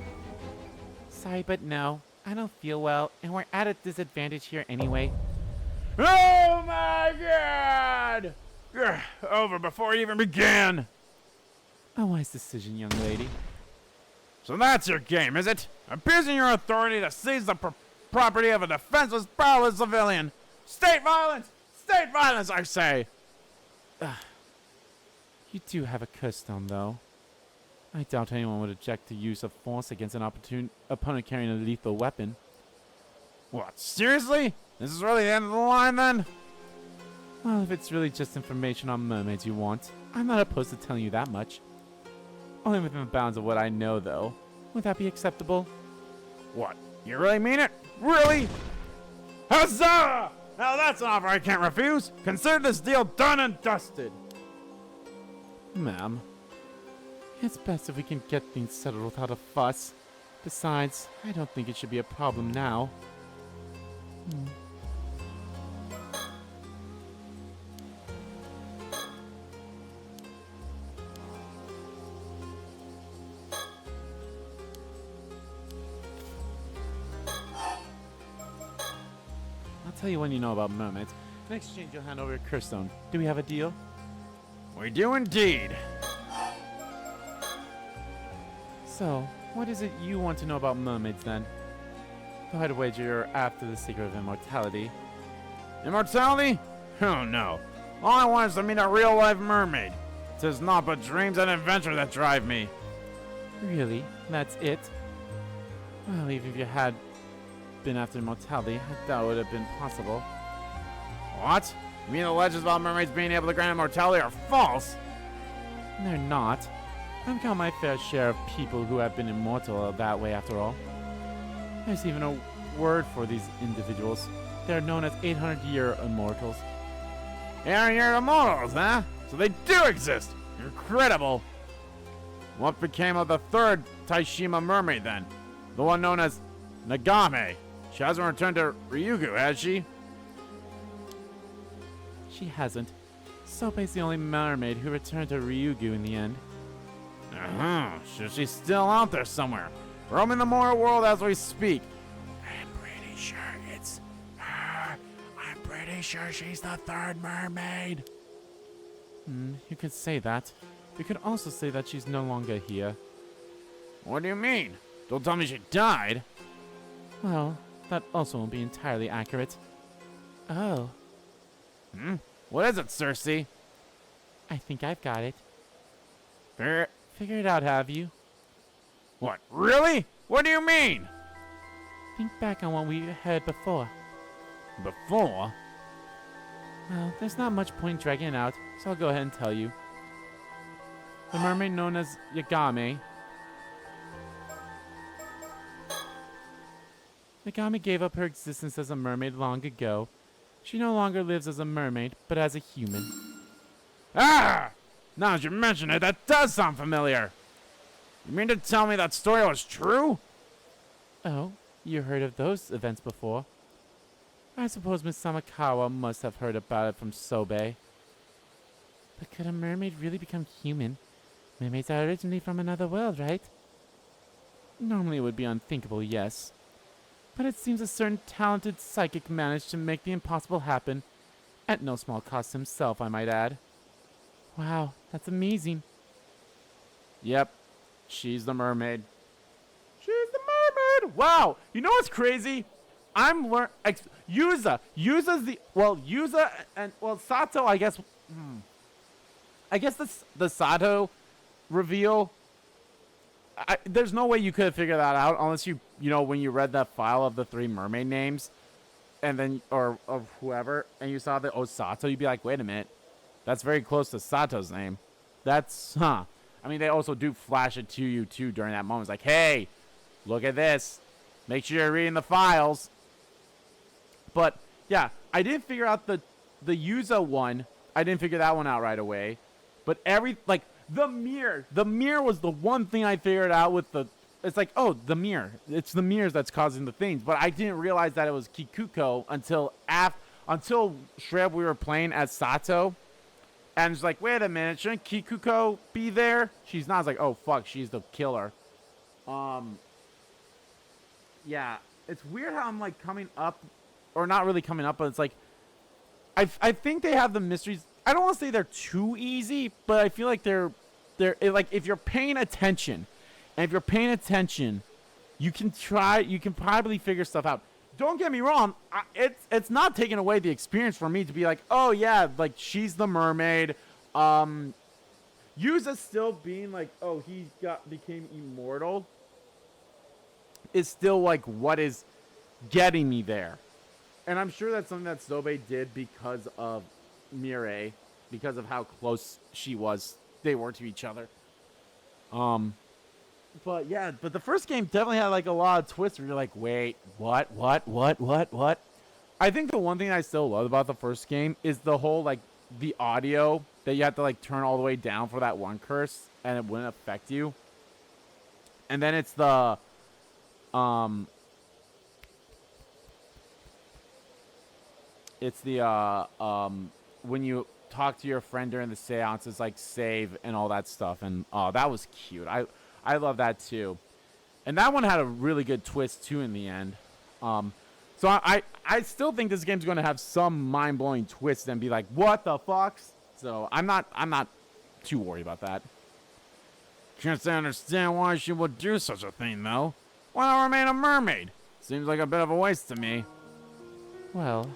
Sorry, but no. I don't feel well, and we're at a disadvantage here anyway. Oh my god! Over before it even began! A wise decision, young lady. So that's your game, is it? Abusing your authority to seize the property of a defenseless, powerless civilian. State violence! State violence, I say! You do have a curse stone, though. I doubt anyone would object to use of force against an opponent carrying a lethal weapon. What, seriously? This is really the end of the line, then? Well, if it's really just information on mermaids you want, I'm not opposed to telling you that much. Only within the bounds of what I know, though. Would that be acceptable? What? You really mean it? Really? Huzzah! Now that's an offer I can't refuse. Consider this deal done and dusted. Ma'am, it's best if we can get things settled without a fuss. Besides, I don't think it should be a problem now. I'll tell you when you know about mermaids. In exchange, you'll hand over your curse stone. Do we have a deal? We do indeed. So, what is it you want to know about mermaids, then? Go ahead, wager you're after the secret of immortality. Immortality? Oh no. All I want is to meet a real-life mermaid. 'Tis not but dreams and adventure that drive me. Really? That's it? Well, even if you had been after immortality, I doubt it would have been possible. What? You mean the legends about mermaids being able to grant immortality are false? They're not. I've got my fair share of people who have been immortal that way after all. There's even a word for these individuals. They're known as 800-year immortals. And you're immortals, huh? So they do exist. Incredible. What became of the third Taishima mermaid then? The one known as Nagame. She hasn't returned to Ryugu, has she? She hasn't. Sobe's the only mermaid who returned to Ryugu in the end. So she's still out there somewhere, roaming the mortal world as we speak. I'm pretty sure it's her. I'm pretty sure she's the third mermaid. You could say that. You could also say that she's no longer here. What do you mean? Don't tell me she died. Well, that also won't be entirely accurate. Oh. What is it, Cersei? I think I've got it. Figure it out, have you? What, really? What do you mean? Think back on what we heard before. Before? Well, there's not much point dragging it out, so I'll go ahead and tell you. The mermaid known as Yagame. Yagame gave up her existence as a mermaid long ago. She no longer lives as a mermaid, but as a human. Ah! Now that you mention it, that does sound familiar. You mean to tell me that story was true? Oh, you heard of those events before. I suppose Miss Samakawa must have heard about it from Sobe. But could a mermaid really become human? Mermaids are originally from another world, right? Normally it would be unthinkable, yes. But it seems a certain talented psychic managed to make the impossible happen, at no small cost himself, I might add. Wow, that's amazing. Yep, she's the mermaid. She's the mermaid! Wow, you know what's crazy? Yuza's the, well, Yuza and, well, Sato, I guess, I guess the Sato reveal, there's no way you could have figured that out unless you know, when you read that file of the 3 mermaid names, and then, or of whoever, and you saw the Sato, you'd be like, wait a minute. That's very close to Sato's name. That's, I mean, they also do flash it to you, too, during that moment. It's like, hey, look at this. Make sure you're reading the files. But, yeah, I didn't figure out the Yuza one. I didn't figure that one out right away. But the mirror. The mirror was the one thing I figured out with the, it's like, oh, the mirror. It's the mirrors that's causing the things. But I didn't realize that it was Kikuko until Shreb, we were playing as Sato. And it's like, wait a minute, shouldn't Kikuko be there? She's not. It's like, oh, fuck, she's the killer. Yeah, it's weird how I'm, like, coming up, or not really coming up, but it's like, I think they have the mysteries. I don't want to say they're too easy, but I feel like they're like, if you're paying attention, you can probably figure stuff out. Don't get me wrong, it's not taking away the experience for me to be like, oh yeah, like she's the mermaid. Yuza still being like, oh, he became immortal is still like what is getting me there. And I'm sure that's something that Sobe did because of Mirai, because of how close they were to each other. But yeah, but the first game definitely had like a lot of twists where you're like, wait, what? I think the one thing I still love about the first game is the whole like the audio that you have to like turn all the way down for that one curse and it wouldn't affect you. And then it's the when you talk to your friend during the seance, it's like save and all that stuff, and oh, that was cute. I love that too. And that one had a really good twist too in the end. So I still think this game's going to have some mind-blowing twists and be like, what the fucks? So I'm not too worried about that. Can't understand why she would do such a thing though. Why not remain a mermaid? Seems like a bit of a waste to me. Well,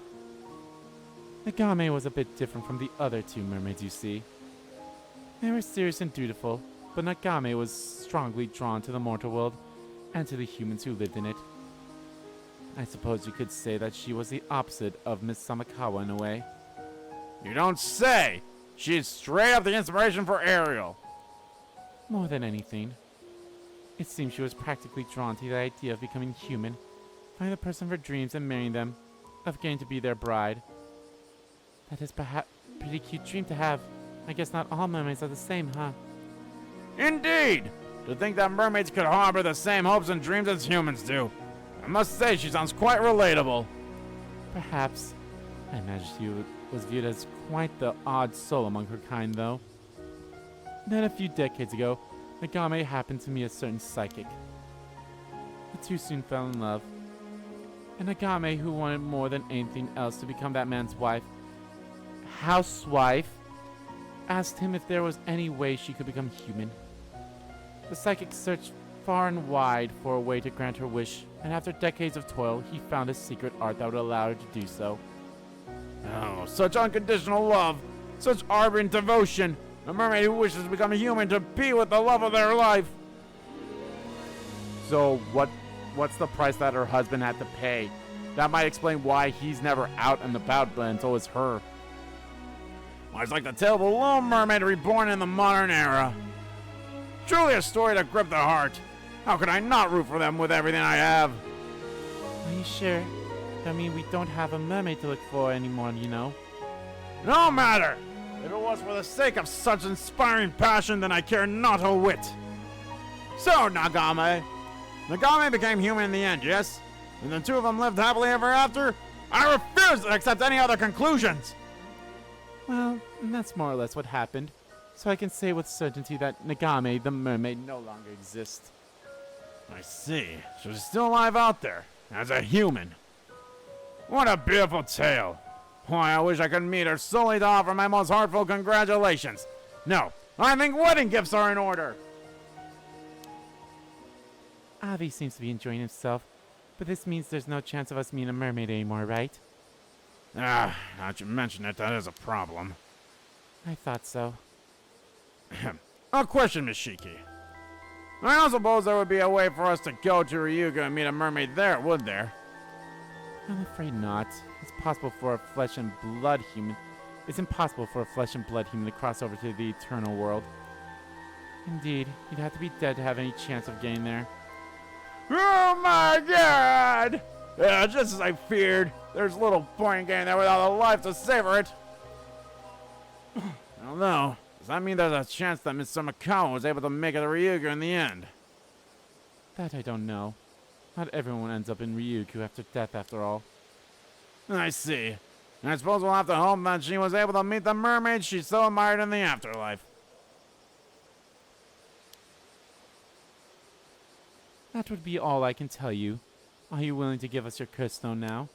Nagame was a bit different from the other 2 mermaids you see. They were serious and dutiful, but Nagame was strongly drawn to the mortal world and to the humans who lived in it. I suppose you could say that she was the opposite of Miss Samakawa in a way. You don't say! She's straight up the inspiration for Ariel. More than anything, it seems she was practically drawn to the idea of becoming human, finding the person of her dreams and marrying them, of getting to be their bride. That is
pretty cute dream to have. I guess not all mermaids are the same, huh?
Indeed! To think that mermaids could harbor the same hopes and dreams as humans do. I must say, she sounds quite relatable.
Perhaps. I imagine she was viewed as quite the odd soul among her kind, though. Then a few decades ago, Nagame happened to meet a certain psychic. The two soon fell in love. And Nagame, who wanted more than anything else to become that man's housewife, asked him if there was any way she could become human. The psychic searched far and wide for a way to grant her wish, and after decades of toil, he found a secret art that would allow her to do so.
Oh, such unconditional love, such ardent devotion. A mermaid who wishes to become a human to be with the love of their life. So what's the price that her husband had to pay? That might explain why he's never out and about, but so is her. Well, it's like the tale of a little mermaid reborn in the modern era. Truly a story to grip the heart. How could I not root for them with everything I have?
Are you sure? I mean, we don't have a mermaid to look for anymore, you know?
No matter! If it was for the sake of such inspiring passion, then I care not a whit. So, Nagame became human in the end, yes? And the two of them lived happily ever after? I refuse to accept any other conclusions!
Well, that's more or less what happened. So I can say with certainty that Nagame, the mermaid, no longer exists.
I see. So she's still alive out there, as a human. What a beautiful tale. Why, I wish I could meet her solely to offer my most heartfelt congratulations. No, I think wedding gifts are in order.
Avi seems to be enjoying himself, but this means there's no chance of us meeting a mermaid anymore, right?
Now that you mention it, that is a problem.
I thought so.
A question, Miss Shiki. I don't suppose there would be a way for us to go to Ryuga and meet a mermaid there, would there?
I'm afraid not. It's impossible for a flesh and blood human to cross over to the eternal world. Indeed, you'd have to be dead to have any chance of getting there.
Oh my god! Yeah, just as I feared. There's little point in getting there without a life to savor it. I don't know. Does that mean there's a chance that Mr. Makawa was able to make it to Ryuga in the end?
That I don't know. Not everyone ends up in Ryugu after death, after all.
I see. And I suppose we'll have to hope that she was able to meet the mermaid she so admired in the afterlife.
That would be all I can tell you. Are you willing to give us your curse stone now?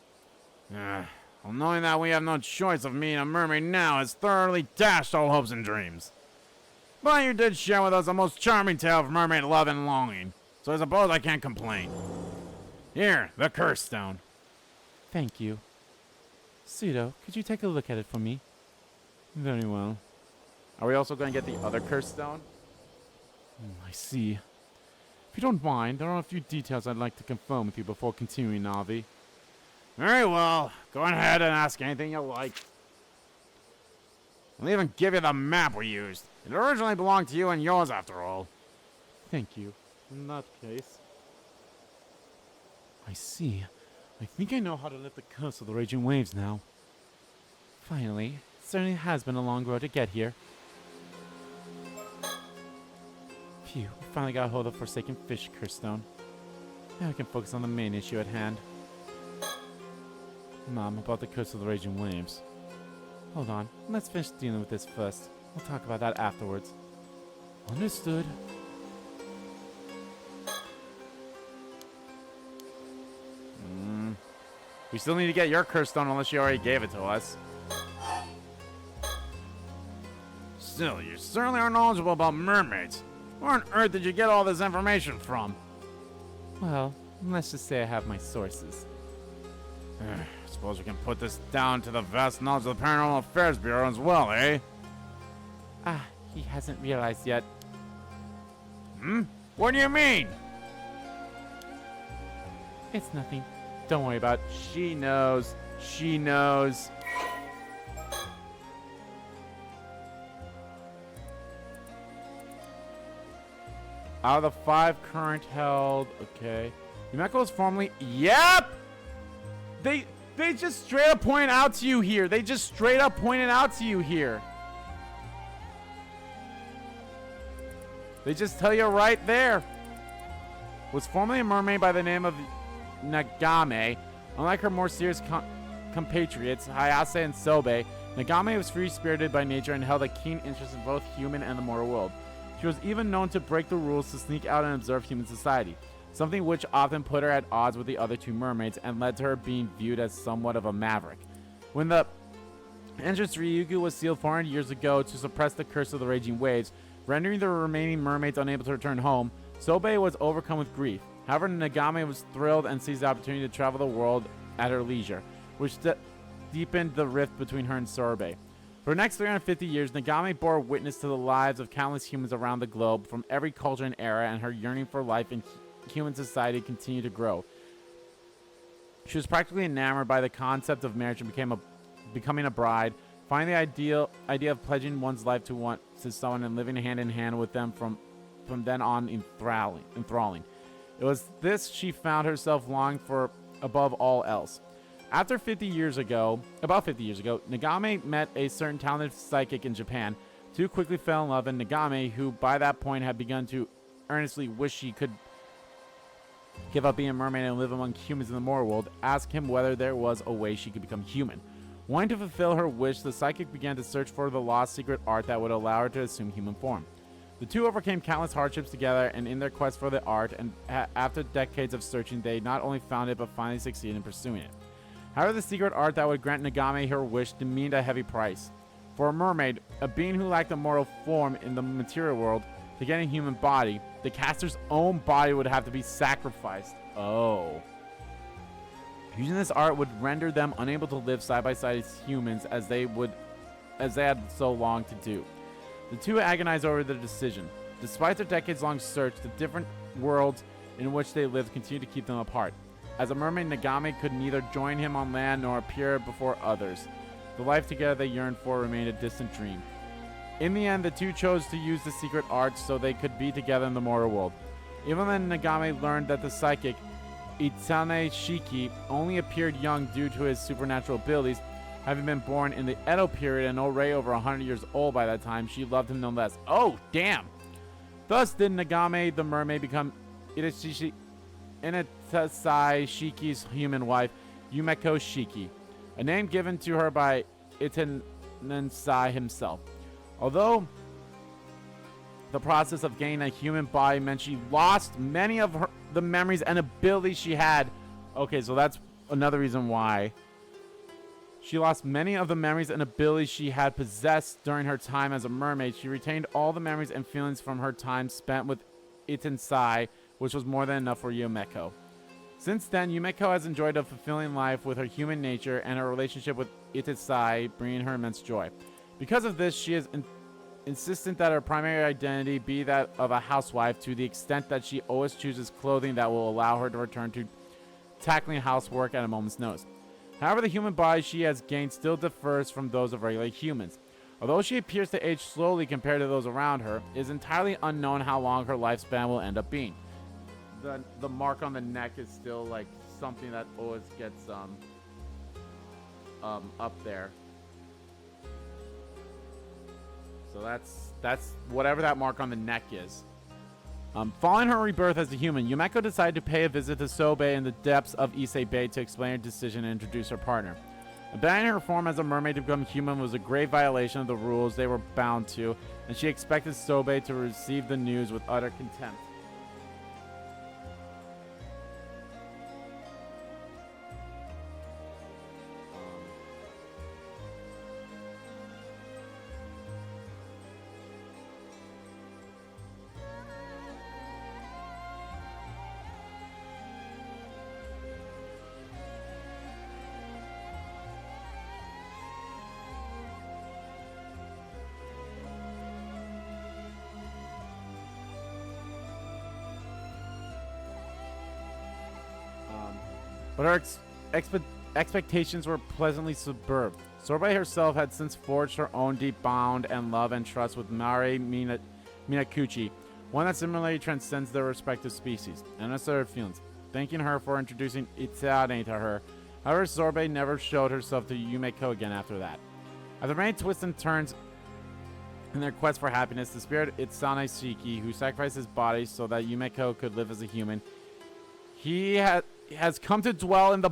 Well, knowing that we have no choice of meeting a mermaid now has thoroughly dashed all hopes and dreams. But you did share with us a most charming tale of mermaid love and longing, so I suppose I can't complain. Here, the curse stone.
Thank you. Pseudo, could you take a look at it for me?
Very well. Are we also going to get the other curse stone?
I see. If you don't mind, there are a few details I'd like to confirm with you before continuing, Navi.
Very well. Go ahead and ask anything you like. I'll even give you the map we used. It originally belonged to you and yours, after all.
Thank you. In that case... I see. I think I know how to lift the curse of the raging waves now. Finally, it certainly has been a long road to get here. Phew, we finally got hold of Forsaken Fish Curse Stone. Now I can focus on the main issue at hand. Mom, about the curse of the raging waves. Hold on, let's finish dealing with this first. We'll talk about that afterwards. Understood.
We still need to get your curse stone unless you already gave it to us. Still, you certainly are knowledgeable about mermaids. Where on earth did you get all this information from?
Well, let's just say I have my sources.
Suppose we can put this down to the vast knowledge of the Paranormal Affairs Bureau as well, eh?
He hasn't realized yet.
What do you mean?
It's nothing. Don't worry about it.
She knows. She knows. Out of the 5 current held, okay. Yumeko was formerly... Yep! They just straight up point out to you here. They just straight up pointed out to you here. They just tell you right there. Was formerly a mermaid by the name of Nagame. Unlike her more serious compatriots, Hayase and Sobe, Nagame was free-spirited by nature and held a keen interest in both human and the mortal world. She was even known to break the rules to sneak out and observe human society, something which often put her at odds with the other two mermaids and led to her being viewed as somewhat of a maverick. When the entrance to Ryukyu was sealed 400 years ago to suppress the curse of the raging waves, rendering the remaining mermaids unable to return home, Sobe was overcome with grief. However, Nagame was thrilled and seized the opportunity to travel the world at her leisure, which deepened the rift between her and Sobe. For the next 350 years, Nagame bore witness to the lives of countless humans around the globe from every culture and era, and her yearning for life in human society continued to grow. She was practically enamored by the concept of marriage and becoming a bride, finding the idea of pledging one's life to someone and living hand in hand with them from then on enthralling. It was this she found herself longing for above all else. About 50 years ago, Nagame met a certain talented psychic in Japan. Two quickly fell in love, and Nagame, who by that point had begun to earnestly wish she could give up being a mermaid and live among humans in the mortal world, asked him whether there was a way she could become human. Wanting to fulfill her wish, the psychic began to search for the lost secret art that would allow her to assume human form. The two overcame countless hardships together, and in their quest for the art, and after decades of searching, they not only found it, but finally succeeded in pursuing it. However, the secret art that would grant Nagame her wish demeaned a heavy price. For a mermaid, a being who lacked a mortal form in the material world, to get a human body, the caster's own body would have to be sacrificed. Oh. Using this art would render them unable to live side by side as humans as they had so long to do. The two agonized over their decision. Despite their decades-long search, the different worlds in which they lived continued to keep them apart. As a mermaid, Nagame could neither join him on land nor appear before others. The life together they yearned for remained a distant dream. In the end, the two chose to use the secret art so they could be together in the mortal world. Even then, Nagame learned that the psychic, Itsane Shiki, only appeared young due to his supernatural abilities. Having been born in the Edo period and already over 100 years old by that time, she loved him no less. Oh, damn! Thus did Nagame the mermaid become Inatasai Shiki's human wife, Yumeko Shiki, a name given to her by Itansai himself. Although the process of gaining a human body meant she lost many of the memories and abilities she had. Okay, so that's another reason why. She lost many of the memories and abilities she had possessed during her time as a mermaid. She retained all the memories and feelings from her time spent with Itansai, which was more than enough for Yumeko. Since then, Yumeko has enjoyed a fulfilling life with her human nature, and her relationship with Itansai bringing her immense joy. Because of this, she is insistent that her primary identity be that of a housewife, to the extent that she always chooses clothing that will allow her to return to tackling housework at a moment's notice. However, the human body she has gained still differs from those of regular humans. Although she appears to age slowly compared to those around her, it is entirely unknown how long her lifespan will end up being. The mark on the neck is still like something that always gets up there. So that's whatever that mark on the neck is. Following her rebirth as a human, Yumeko decided to pay a visit to Sobe in the depths of Ise Bay to explain her decision and introduce her partner. Abandoning her form as a mermaid to become human was a grave violation of the rules they were bound to, and she expected Sobe to receive the news with utter contempt. But her expectations were pleasantly subverted. Sorbet herself had since forged her own deep bond and love and trust with Mare Minakuchi, one that similarly transcends their respective species, and understood her feelings. Thanking her for introducing Itsane to her, However, Sorbet never showed herself to Yumeko again after that. After many twists and turns in their quest for happiness, the spirit Itsane Shiki, who sacrificed his body so that Yumeko could live as a human, he has come to dwell in the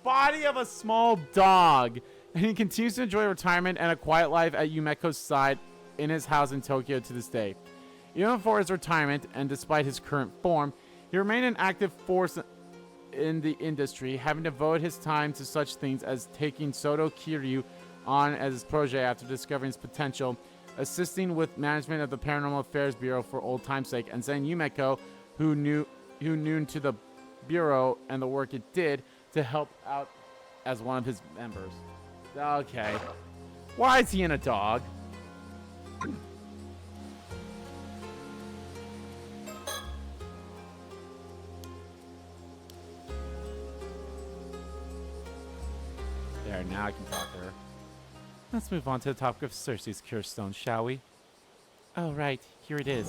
body of a small dog, and he continues to enjoy retirement and a quiet life at Yumeko's side in his house in Tokyo to this day. Even before his retirement, and despite his current form, he remained an active force in the industry, having devoted his time to such things as taking Soto Kiryu on as his protege after discovering his potential, assisting with management of the Paranormal Affairs Bureau for old time's sake, and sending Yumeko, who knew to the bureau and the work it did, to help out as one of his members. Okay. Why is he in a dog? There, now I can talk to her.
Let's move on to the topic of Cersei's Curse Stone, shall we? Oh, right. Here it is.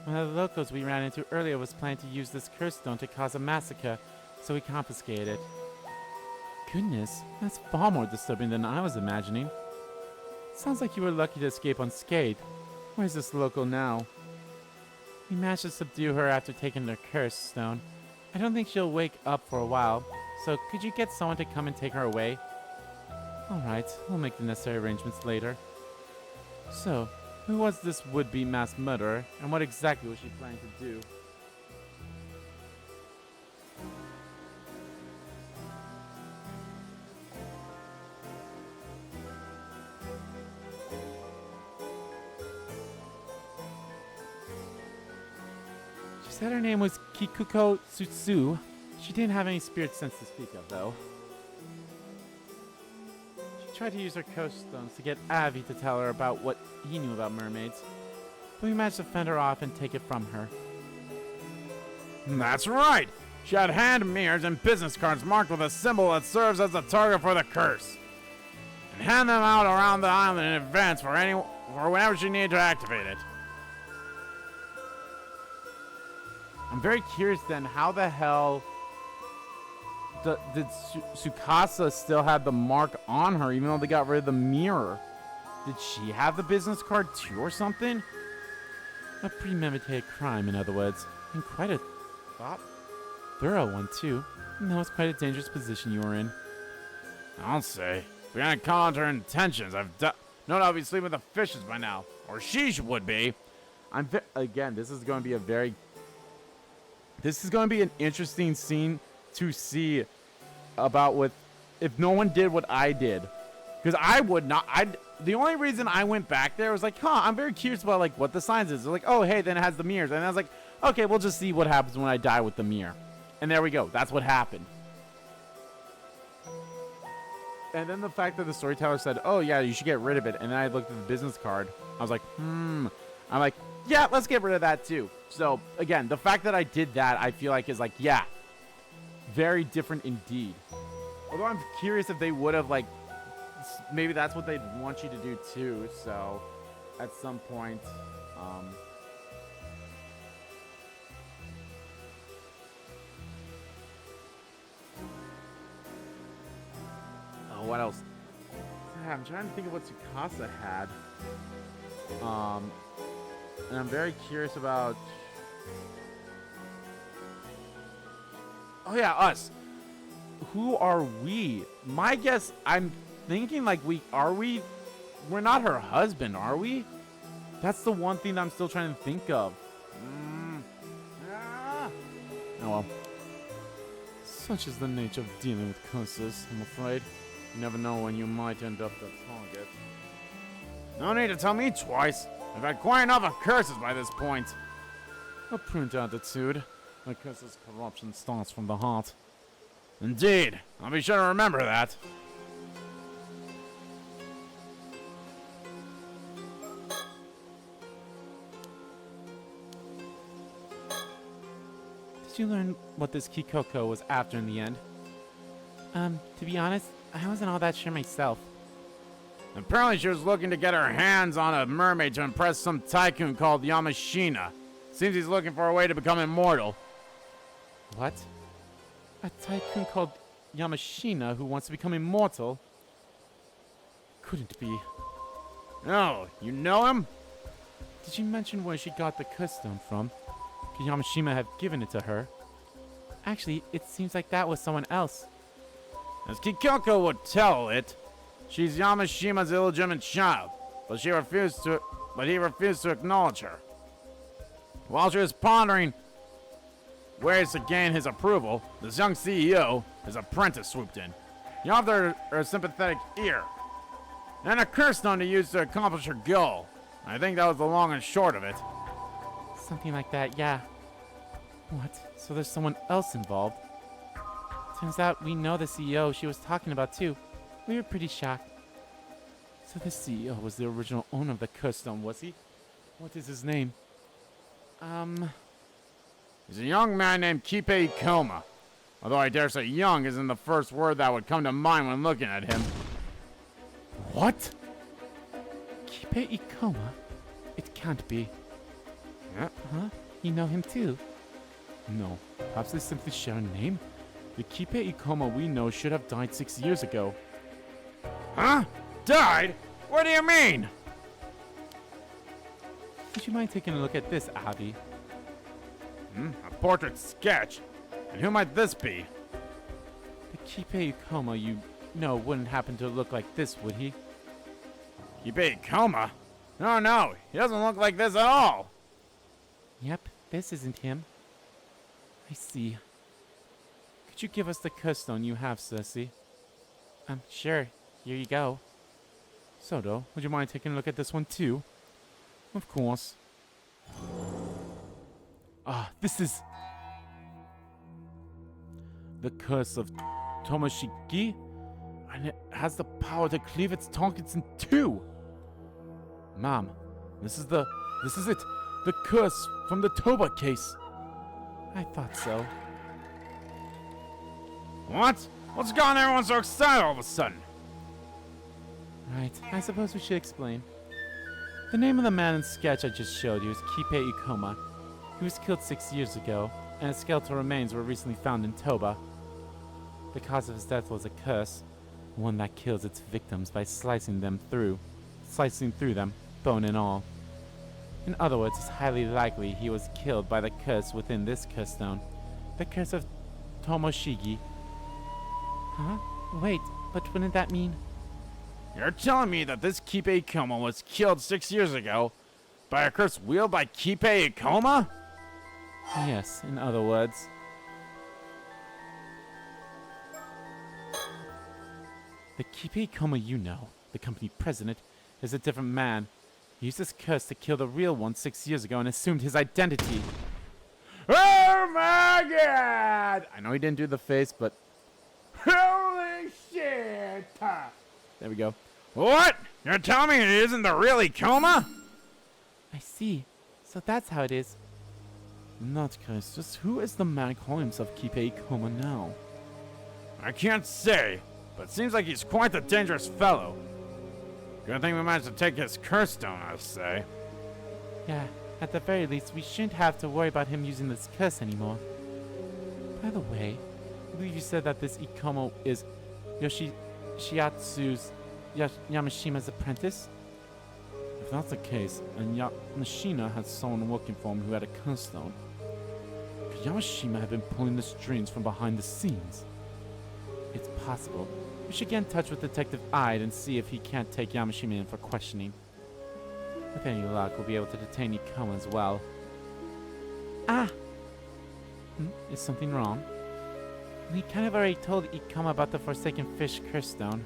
One of the locals we ran into earlier was planning to use this curse stone to cause a massacre, so we confiscated it. Goodness, that's far more disturbing than I was imagining. Sounds like you were lucky to escape unscathed. Where's this local now? We managed to subdue her after taking her curse stone. I don't think she'll wake up for a while, so could you get someone to come and take her away? Alright, we'll make the necessary arrangements later. So, who was this would-be mass murderer, and what exactly was she planning to do? She said her name was Kikuko Tsutsu. She didn't have any spirit sense to speak of, though. She tried to use her curse stones to get Avi to tell her about what he knew about mermaids, but we managed to fend her off and take it from her.
That's right! She had hand mirrors and business cards marked with a symbol that serves as the target for the curse, and hand them out around the island in advance for whenever she needed to activate it.
I'm very curious then, how the hell did Tsukasa still have the mark on her even though they got rid of the mirror? Did she have the business card too or something? A premeditated crime, in other words. And quite a thorough one too. And that was quite a dangerous position you were in.
I'll say. If you're gonna call out her intentions, no doubt I'll be sleeping with the fishes by now. Or she would be.
Again, this is going to be an interesting scene to see about if no one did what I did. Because I would not. The only reason I went back there was like, I'm very curious about like what the signs is. They're like, oh, hey, then it has the mirrors. And I was like, okay, we'll just see what happens when I die with the mirror. And there we go. That's what happened. And then the fact that the storyteller said, oh, yeah, you should get rid of it. And then I looked at the business card. I was like, I'm like, yeah, let's get rid of that too. So, again, the fact that I did that, I feel like is like, yeah, very different indeed. Although I'm curious if they would have, like, maybe that's what they'd want you to do too. So, at some point, oh, what else? Yeah, I'm trying to think of what Tsukasa had. And I'm very curious about... Oh yeah, us. Who are we? My guess, I'm thinking like we're not her husband, are we? That's the one thing that I'm still trying to think of. Oh well. Such is the nature of dealing with curses, I'm afraid. You never know when you might end up the target.
No need to tell me twice. I've had quite enough of curses by this point.
A prudent attitude. A curse's corruption starts from the heart.
Indeed. I'll be sure to remember that.
Did you learn what this Kikoko was after in the end? To be honest, I wasn't all that sure myself.
Apparently she was looking to get her hands on a mermaid to impress some tycoon called Yamashina. Seems he's looking for a way to become immortal.
What? A tycoon called Yamashina who wants to become immortal? Couldn't be.
Oh, you know him?
Did you mention where she got the curse stone from? Could Yamashima have given it to her? Actually, it seems like that was someone else.
As Kikoko would tell it, she's Yamashima's illegitimate child, but he refused to acknowledge her. While she was pondering ways to gain his approval, this young CEO, his apprentice, swooped in. He offered her a sympathetic ear and a curse stone to use to accomplish her goal. I think that was the long and short of it.
Something like that, yeah. What? So there's someone else involved? Turns out we know the CEO she was talking about too. We were pretty shocked. So the CEO was the original owner of the curse stone, was he? What is his name?
He's a young man named Kipe Ikoma. Although I dare say young isn't the first word that would come to mind when looking at him.
What? Kipe Ikoma? It can't be.
Yeah.
Huh? You know him too? No. Perhaps they simply share a name? The Kipe Ikoma we know should have died 6 years ago.
Huh? Died? What do you mean?
Would you mind taking a look at this, Abby?
A portrait sketch? And who might this be?
The Kipe Ikoma you know wouldn't happen to look like this, would he?
Kipe Ikoma? No, he doesn't look like this at all.
Yep, this isn't him. I see. Could you give us the curse stone you have, Cersei? Sure. Here you go. Sodo, would you mind taking a look at this one too? Of course. This is the curse of Tomoshiki, and it has the power to cleave its targets in two. Ma'am, this is it. The curse from the Toba case. I thought so.
What? What's gotten everyone so excited all of a sudden?
Right, I suppose we should explain. The name of the man in sketch I just showed you is Kipe Ikoma. He was killed 6 years ago, and his skeletal remains were recently found in Toba. The cause of his death was a curse, one that kills its victims by slicing through them, bone and all. In other words, it's highly likely he was killed by the curse within this curse stone, the curse of Tomoshiki. Huh? Wait, but wouldn't that mean?
You're telling me that this Kipe Ikoma was killed 6 years ago by a curse wielded by Kipe Ikoma?
Yes, in other words. The Kipe Ikoma you know, the company president, is a different man. He used this curse to kill the real one 6 years ago and assumed his identity.
Oh my god! I know he didn't do the face, but... Holy shit! There we go. What? You're telling me it isn't the real Ikoma?
I see. So that's how it is. In that case, just who is the man calling himself Kipe Ikoma now?
I can't say, but it seems like he's quite the dangerous fellow. Good thing we managed to take his curse stone, I say.
Yeah, at the very least, we shouldn't have to worry about him using this curse anymore. By the way, I believe you said that this Ikoma is Shiatsu's Yamashima's apprentice? If that's the case, and Yamashina had someone working for him who had a curse stone, could Yamashima have been pulling the strings from behind the scenes? It's possible. We should get in touch with Detective Ide and see if he can't take Yamashima in for questioning. With any luck, we'll be able to detain Ikoma as well. Is something wrong? We kind of already told Ikoma about the Forsaken Fish curse stone.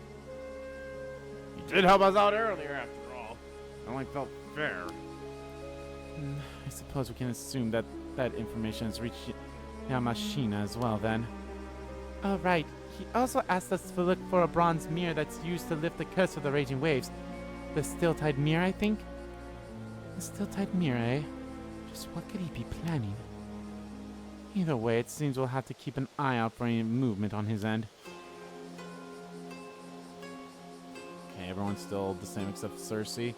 He did help us out earlier, after all. It only felt fair.
I suppose we can assume that that information has reached Yamashina as well, then. Oh, right. He also asked us to look for a bronze mirror that's used to lift the curse of the raging waves. The still-tide mirror, I think? The still-tide mirror, eh? Just what could he be planning? Either way, it seems we'll have to keep an eye out for any movement on his end. Okay, everyone's still the same except Cersei.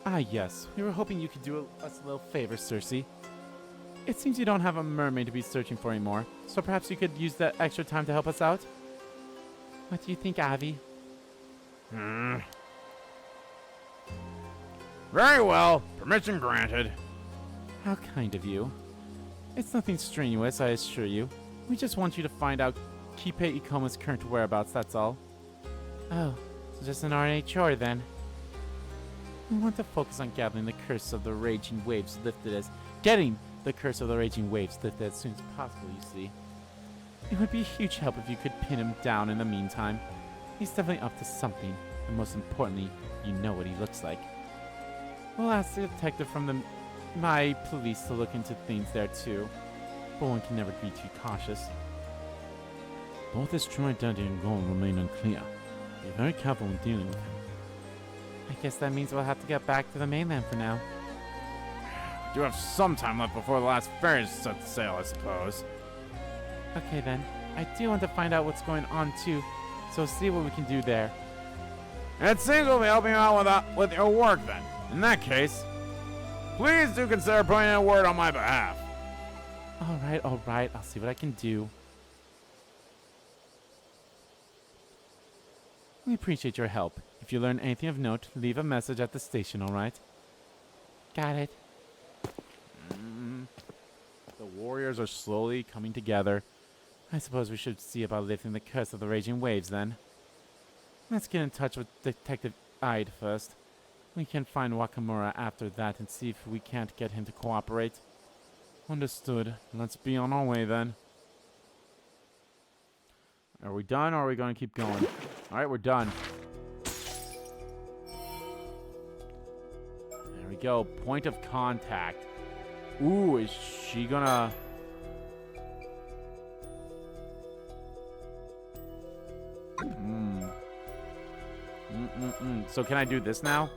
Ah, yes. We were hoping you could do us a little favor, Cersei. It seems you don't have a mermaid to be searching for anymore, so perhaps you could use that extra time to help us out? What do you think, Avi?
Very well. Permission granted.
How kind of you. It's nothing strenuous, I assure you. We just want you to find out Kipe Ikoma's current whereabouts, that's all. Oh, so just an RNA chore then. We want to focus on gathering the curse of the raging waves lifted as... Getting the curse of the raging waves lifted as soon as possible, you see. It would be a huge help if you could pin him down in the meantime. He's definitely up to something, and most importantly, you know what he looks like. We'll ask the detective from my police to look into things there too, but one can never be too cautious.
Both his true identity and goal remain unclear. Be very careful when dealing with him.
I guess that means we'll have to get back to the mainland for now.
We do have some time left before the last ferry sets sail, I suppose.
Okay then, I do want to find out what's going on too, so see what we can do there.
It seems we'll be helping you out with your work then. In that case, please do consider putting in a word on my behalf.
Alright, I'll see what I can do. We appreciate your help. If you learn anything of note, leave a message at the station, alright? Got it.
The warriors are slowly coming together.
I suppose we should see about lifting the curse of the raging waves then. Let's get in touch with Detective Ide first. We can find Wakamura after that and see if we can't get him to cooperate.
Understood. Let's be on our way then. Are we done or are we going to keep going? Alright, we're done. There we go. Point of contact. Ooh, is she gonna... So can I do this now?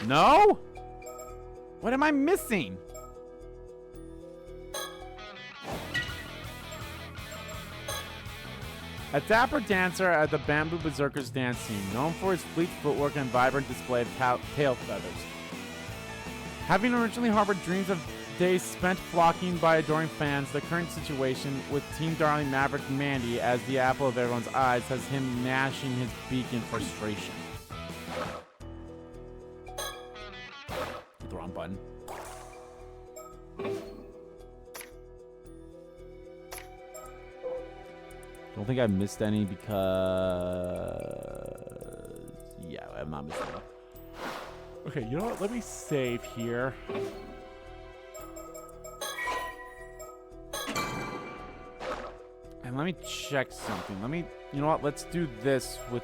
No? What am I missing? A dapper dancer at the Bamboo Berserkers dance scene, known for his fleet footwork and vibrant display of tail feathers. Having originally harbored dreams of days spent flocking by adoring fans, the current situation with Team Darling Maverick Mandy as the apple of everyone's eyes has him gnashing his beak in frustration. The wrong button. Don't think I missed any because... Yeah, I have not missed any. Okay, you know what? Let me save here. And let me check something. Let me... You know what? Let's do this with...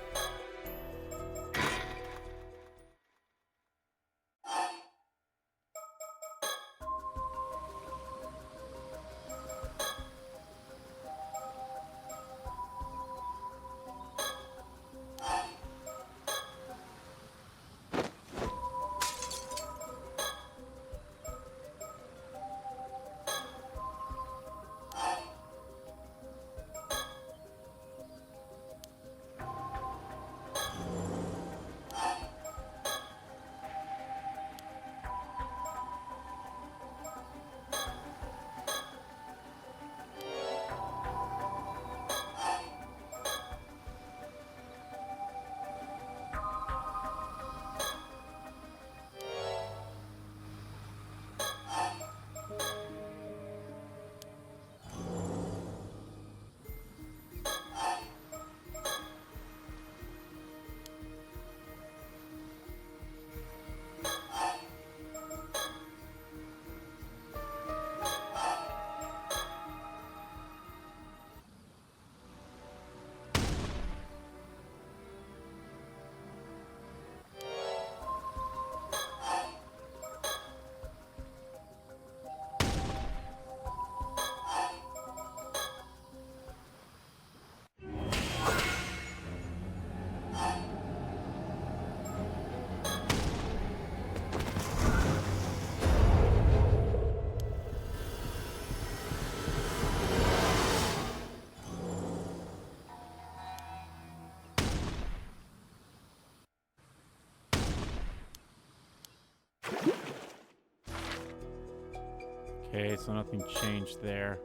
Okay, so nothing changed there.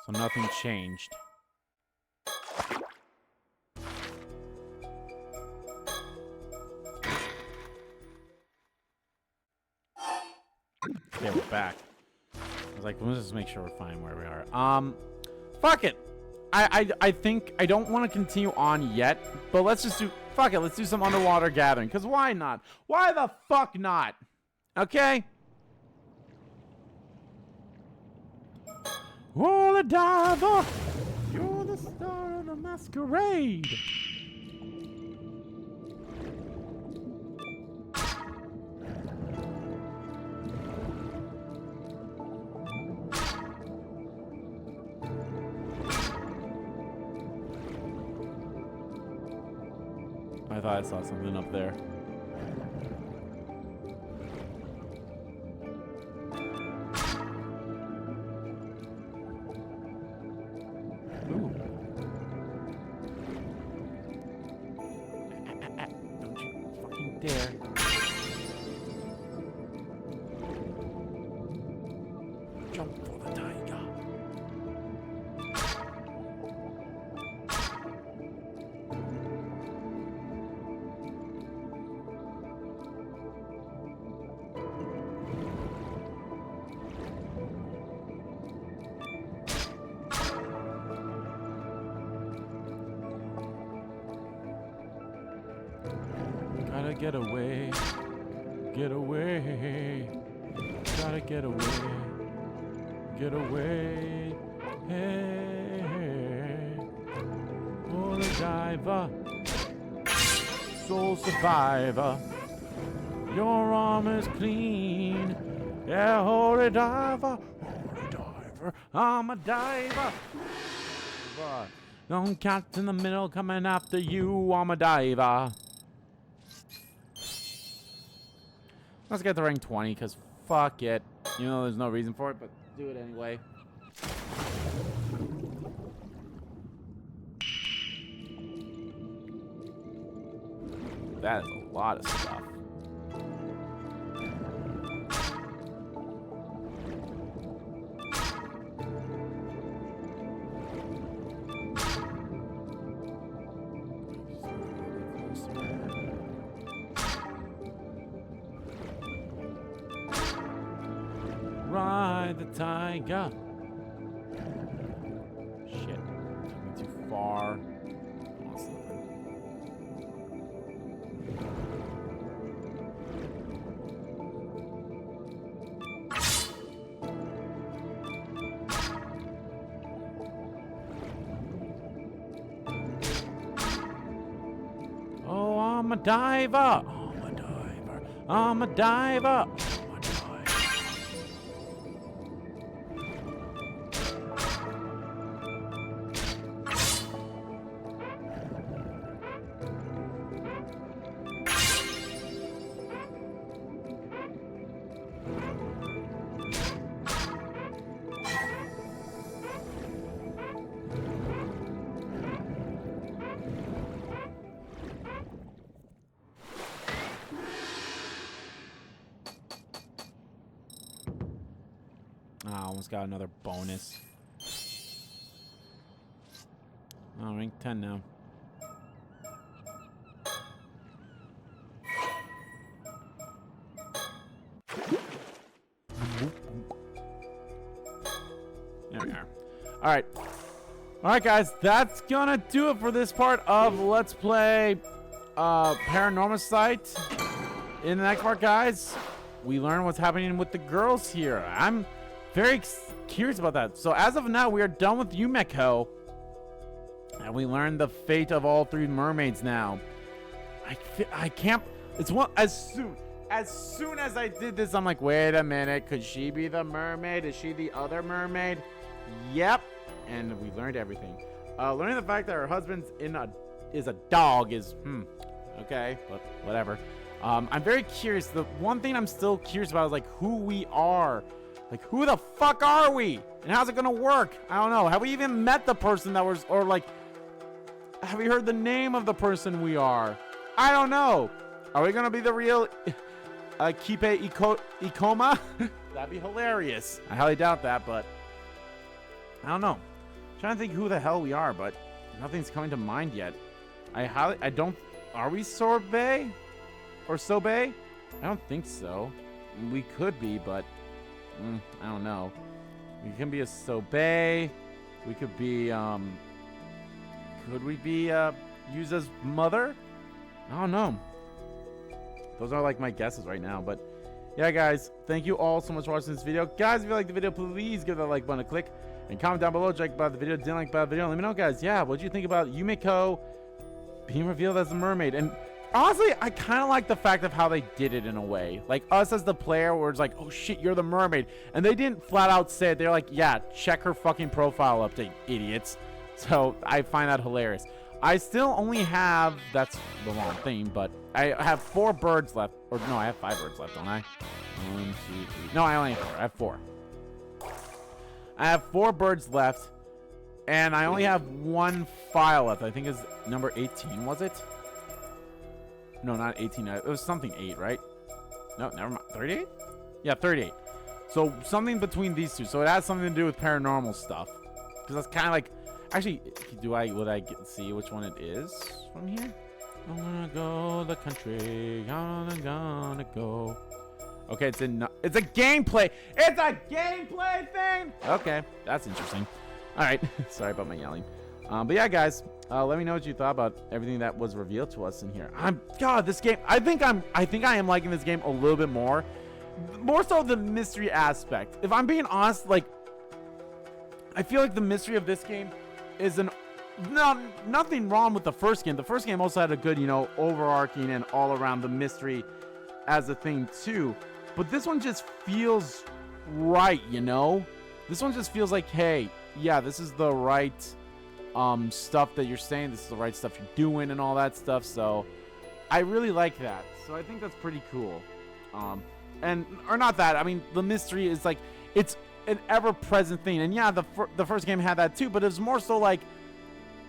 So nothing changed. Okay, we're back. I was like, let's just make sure we're fine where we are. Fuck it. I think I don't want to continue on yet, but let's just do, fuck it, let's do some underwater gathering, because why not? Why the fuck not? Okay? Roll a diver, you're the star of the masquerade. I thought I saw something up there. Ooh. Don't you fucking dare. Jump for the tiger. Gotta get away, get away, gotta get away, hey, oh, the diver, soul survivor, your arm is clean, yeah, holy diver, I'm a diver, don't catch in the middle coming after you, I'm a diver. Let's get to rank 20, because fuck it. You know there's no reason for it, but do it anyway. That is a lot of stuff. Ride the tiger. Shit. Took me too far. Oh, I'm a diver. I'm a diver. I'm a diver. I almost got another bonus. Oh, rank 10 now. There we are. Alright. Alright, guys. That's gonna do it for this part of Let's Play Paranormasight. In the next part, guys, we learn what's happening with the girls here. I'm very curious about that. So as of now, we are done with Yumeko. And we learned the fate of all three mermaids now. I can't... It's one... As soon as I did this, I'm like, wait a minute. Could she be the mermaid? Is she the other mermaid? Yep. And we learned everything. Learning the fact that her husband's is a dog is... Okay, but whatever. I'm very curious. The one thing I'm still curious about is like who we are.
Like, who the fuck are we? And how's it gonna work? I don't know. Have we even met the person that was, or like, have we heard the name of the person we are? I don't know. Are we gonna be the real Kipe Ikoma? That'd be hilarious. I highly doubt that, but I don't know. I'm trying to think who the hell we are, but nothing's coming to mind yet. I don't. Are we Sorbet or Sobe? I don't think so. We could be, but I don't know. We can be a Sobe. We could be could we be Yuza's mother? I don't know. Those are like my guesses right now, but yeah, guys, thank you all so much for watching this video. Guys, if you like the video, please give that like button a click and comment down below. Like about the video, didn't like about the video. Let me know, guys. Yeah, what do you think about Yumiko being revealed as the mermaid? And honestly, I kind of like the fact of how they did it in a way. Like us as the player, where it's like, oh shit, you're the mermaid, and they didn't flat out say it. They're like, yeah, check her fucking profile update, idiots. So I find that hilarious. I still only have, that's the wrong thing, but I have 4 birds left. Or no, I have 5 birds left, don't I? 1, 2, 3. No, I only have 4. I have 4. I have 4 birds left, and I only have 1 file left. I think it's number 18, was it? No, not 18. It was something 8, right? No, never mind. 38? Yeah, 38. So something between these two. So it has something to do with paranormal stuff. Because that's kind of like, actually, would I see which one it is from here? I'm gonna go the country, I'm gonna go. Okay, it's a gameplay. It's a gameplay thing. Okay, that's interesting. All right, sorry about my yelling. But yeah, guys, let me know what you thought about everything that was revealed to us in here. This game. I think I am liking this game a little bit more so the mystery aspect. If I'm being honest, like, I feel like the mystery of this game is nothing wrong with the first game. The first game also had a good, overarching and all around the mystery as a thing too. But this one just feels right, This one just feels like, hey, yeah, this is the right stuff that you're saying. This is the right stuff you're doing and all that stuff. So I really like that. So I think that's pretty cool. Or not that. I mean, the mystery is like, it's an ever-present thing. And yeah, the first game had that too, but it was more so like,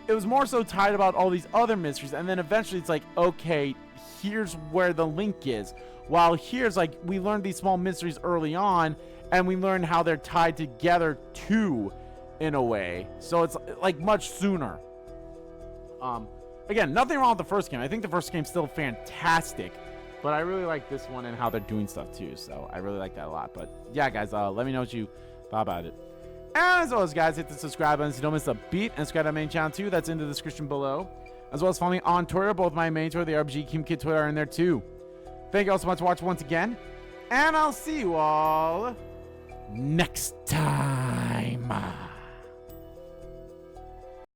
it was more so tied about all these other mysteries, and then eventually it's like, okay, here's where the link is. While here's like, we learned these small mysteries early on, and we learned how they're tied together too, in a way. So it's like much sooner. Again, nothing wrong with the first game. I think the first game's still fantastic, but I really like this one and how they're doing stuff too. So I really like that a lot. But yeah, guys, let me know what you thought about it. And as always, guys, hit the subscribe button so you don't miss a beat. And subscribe to my main channel too. That's in the description below. As well as follow me on Twitter. Both my main Twitter, the RPG Kim Kid Twitter, are in there too. Thank you all so much for watching once again. And I'll see you all next time.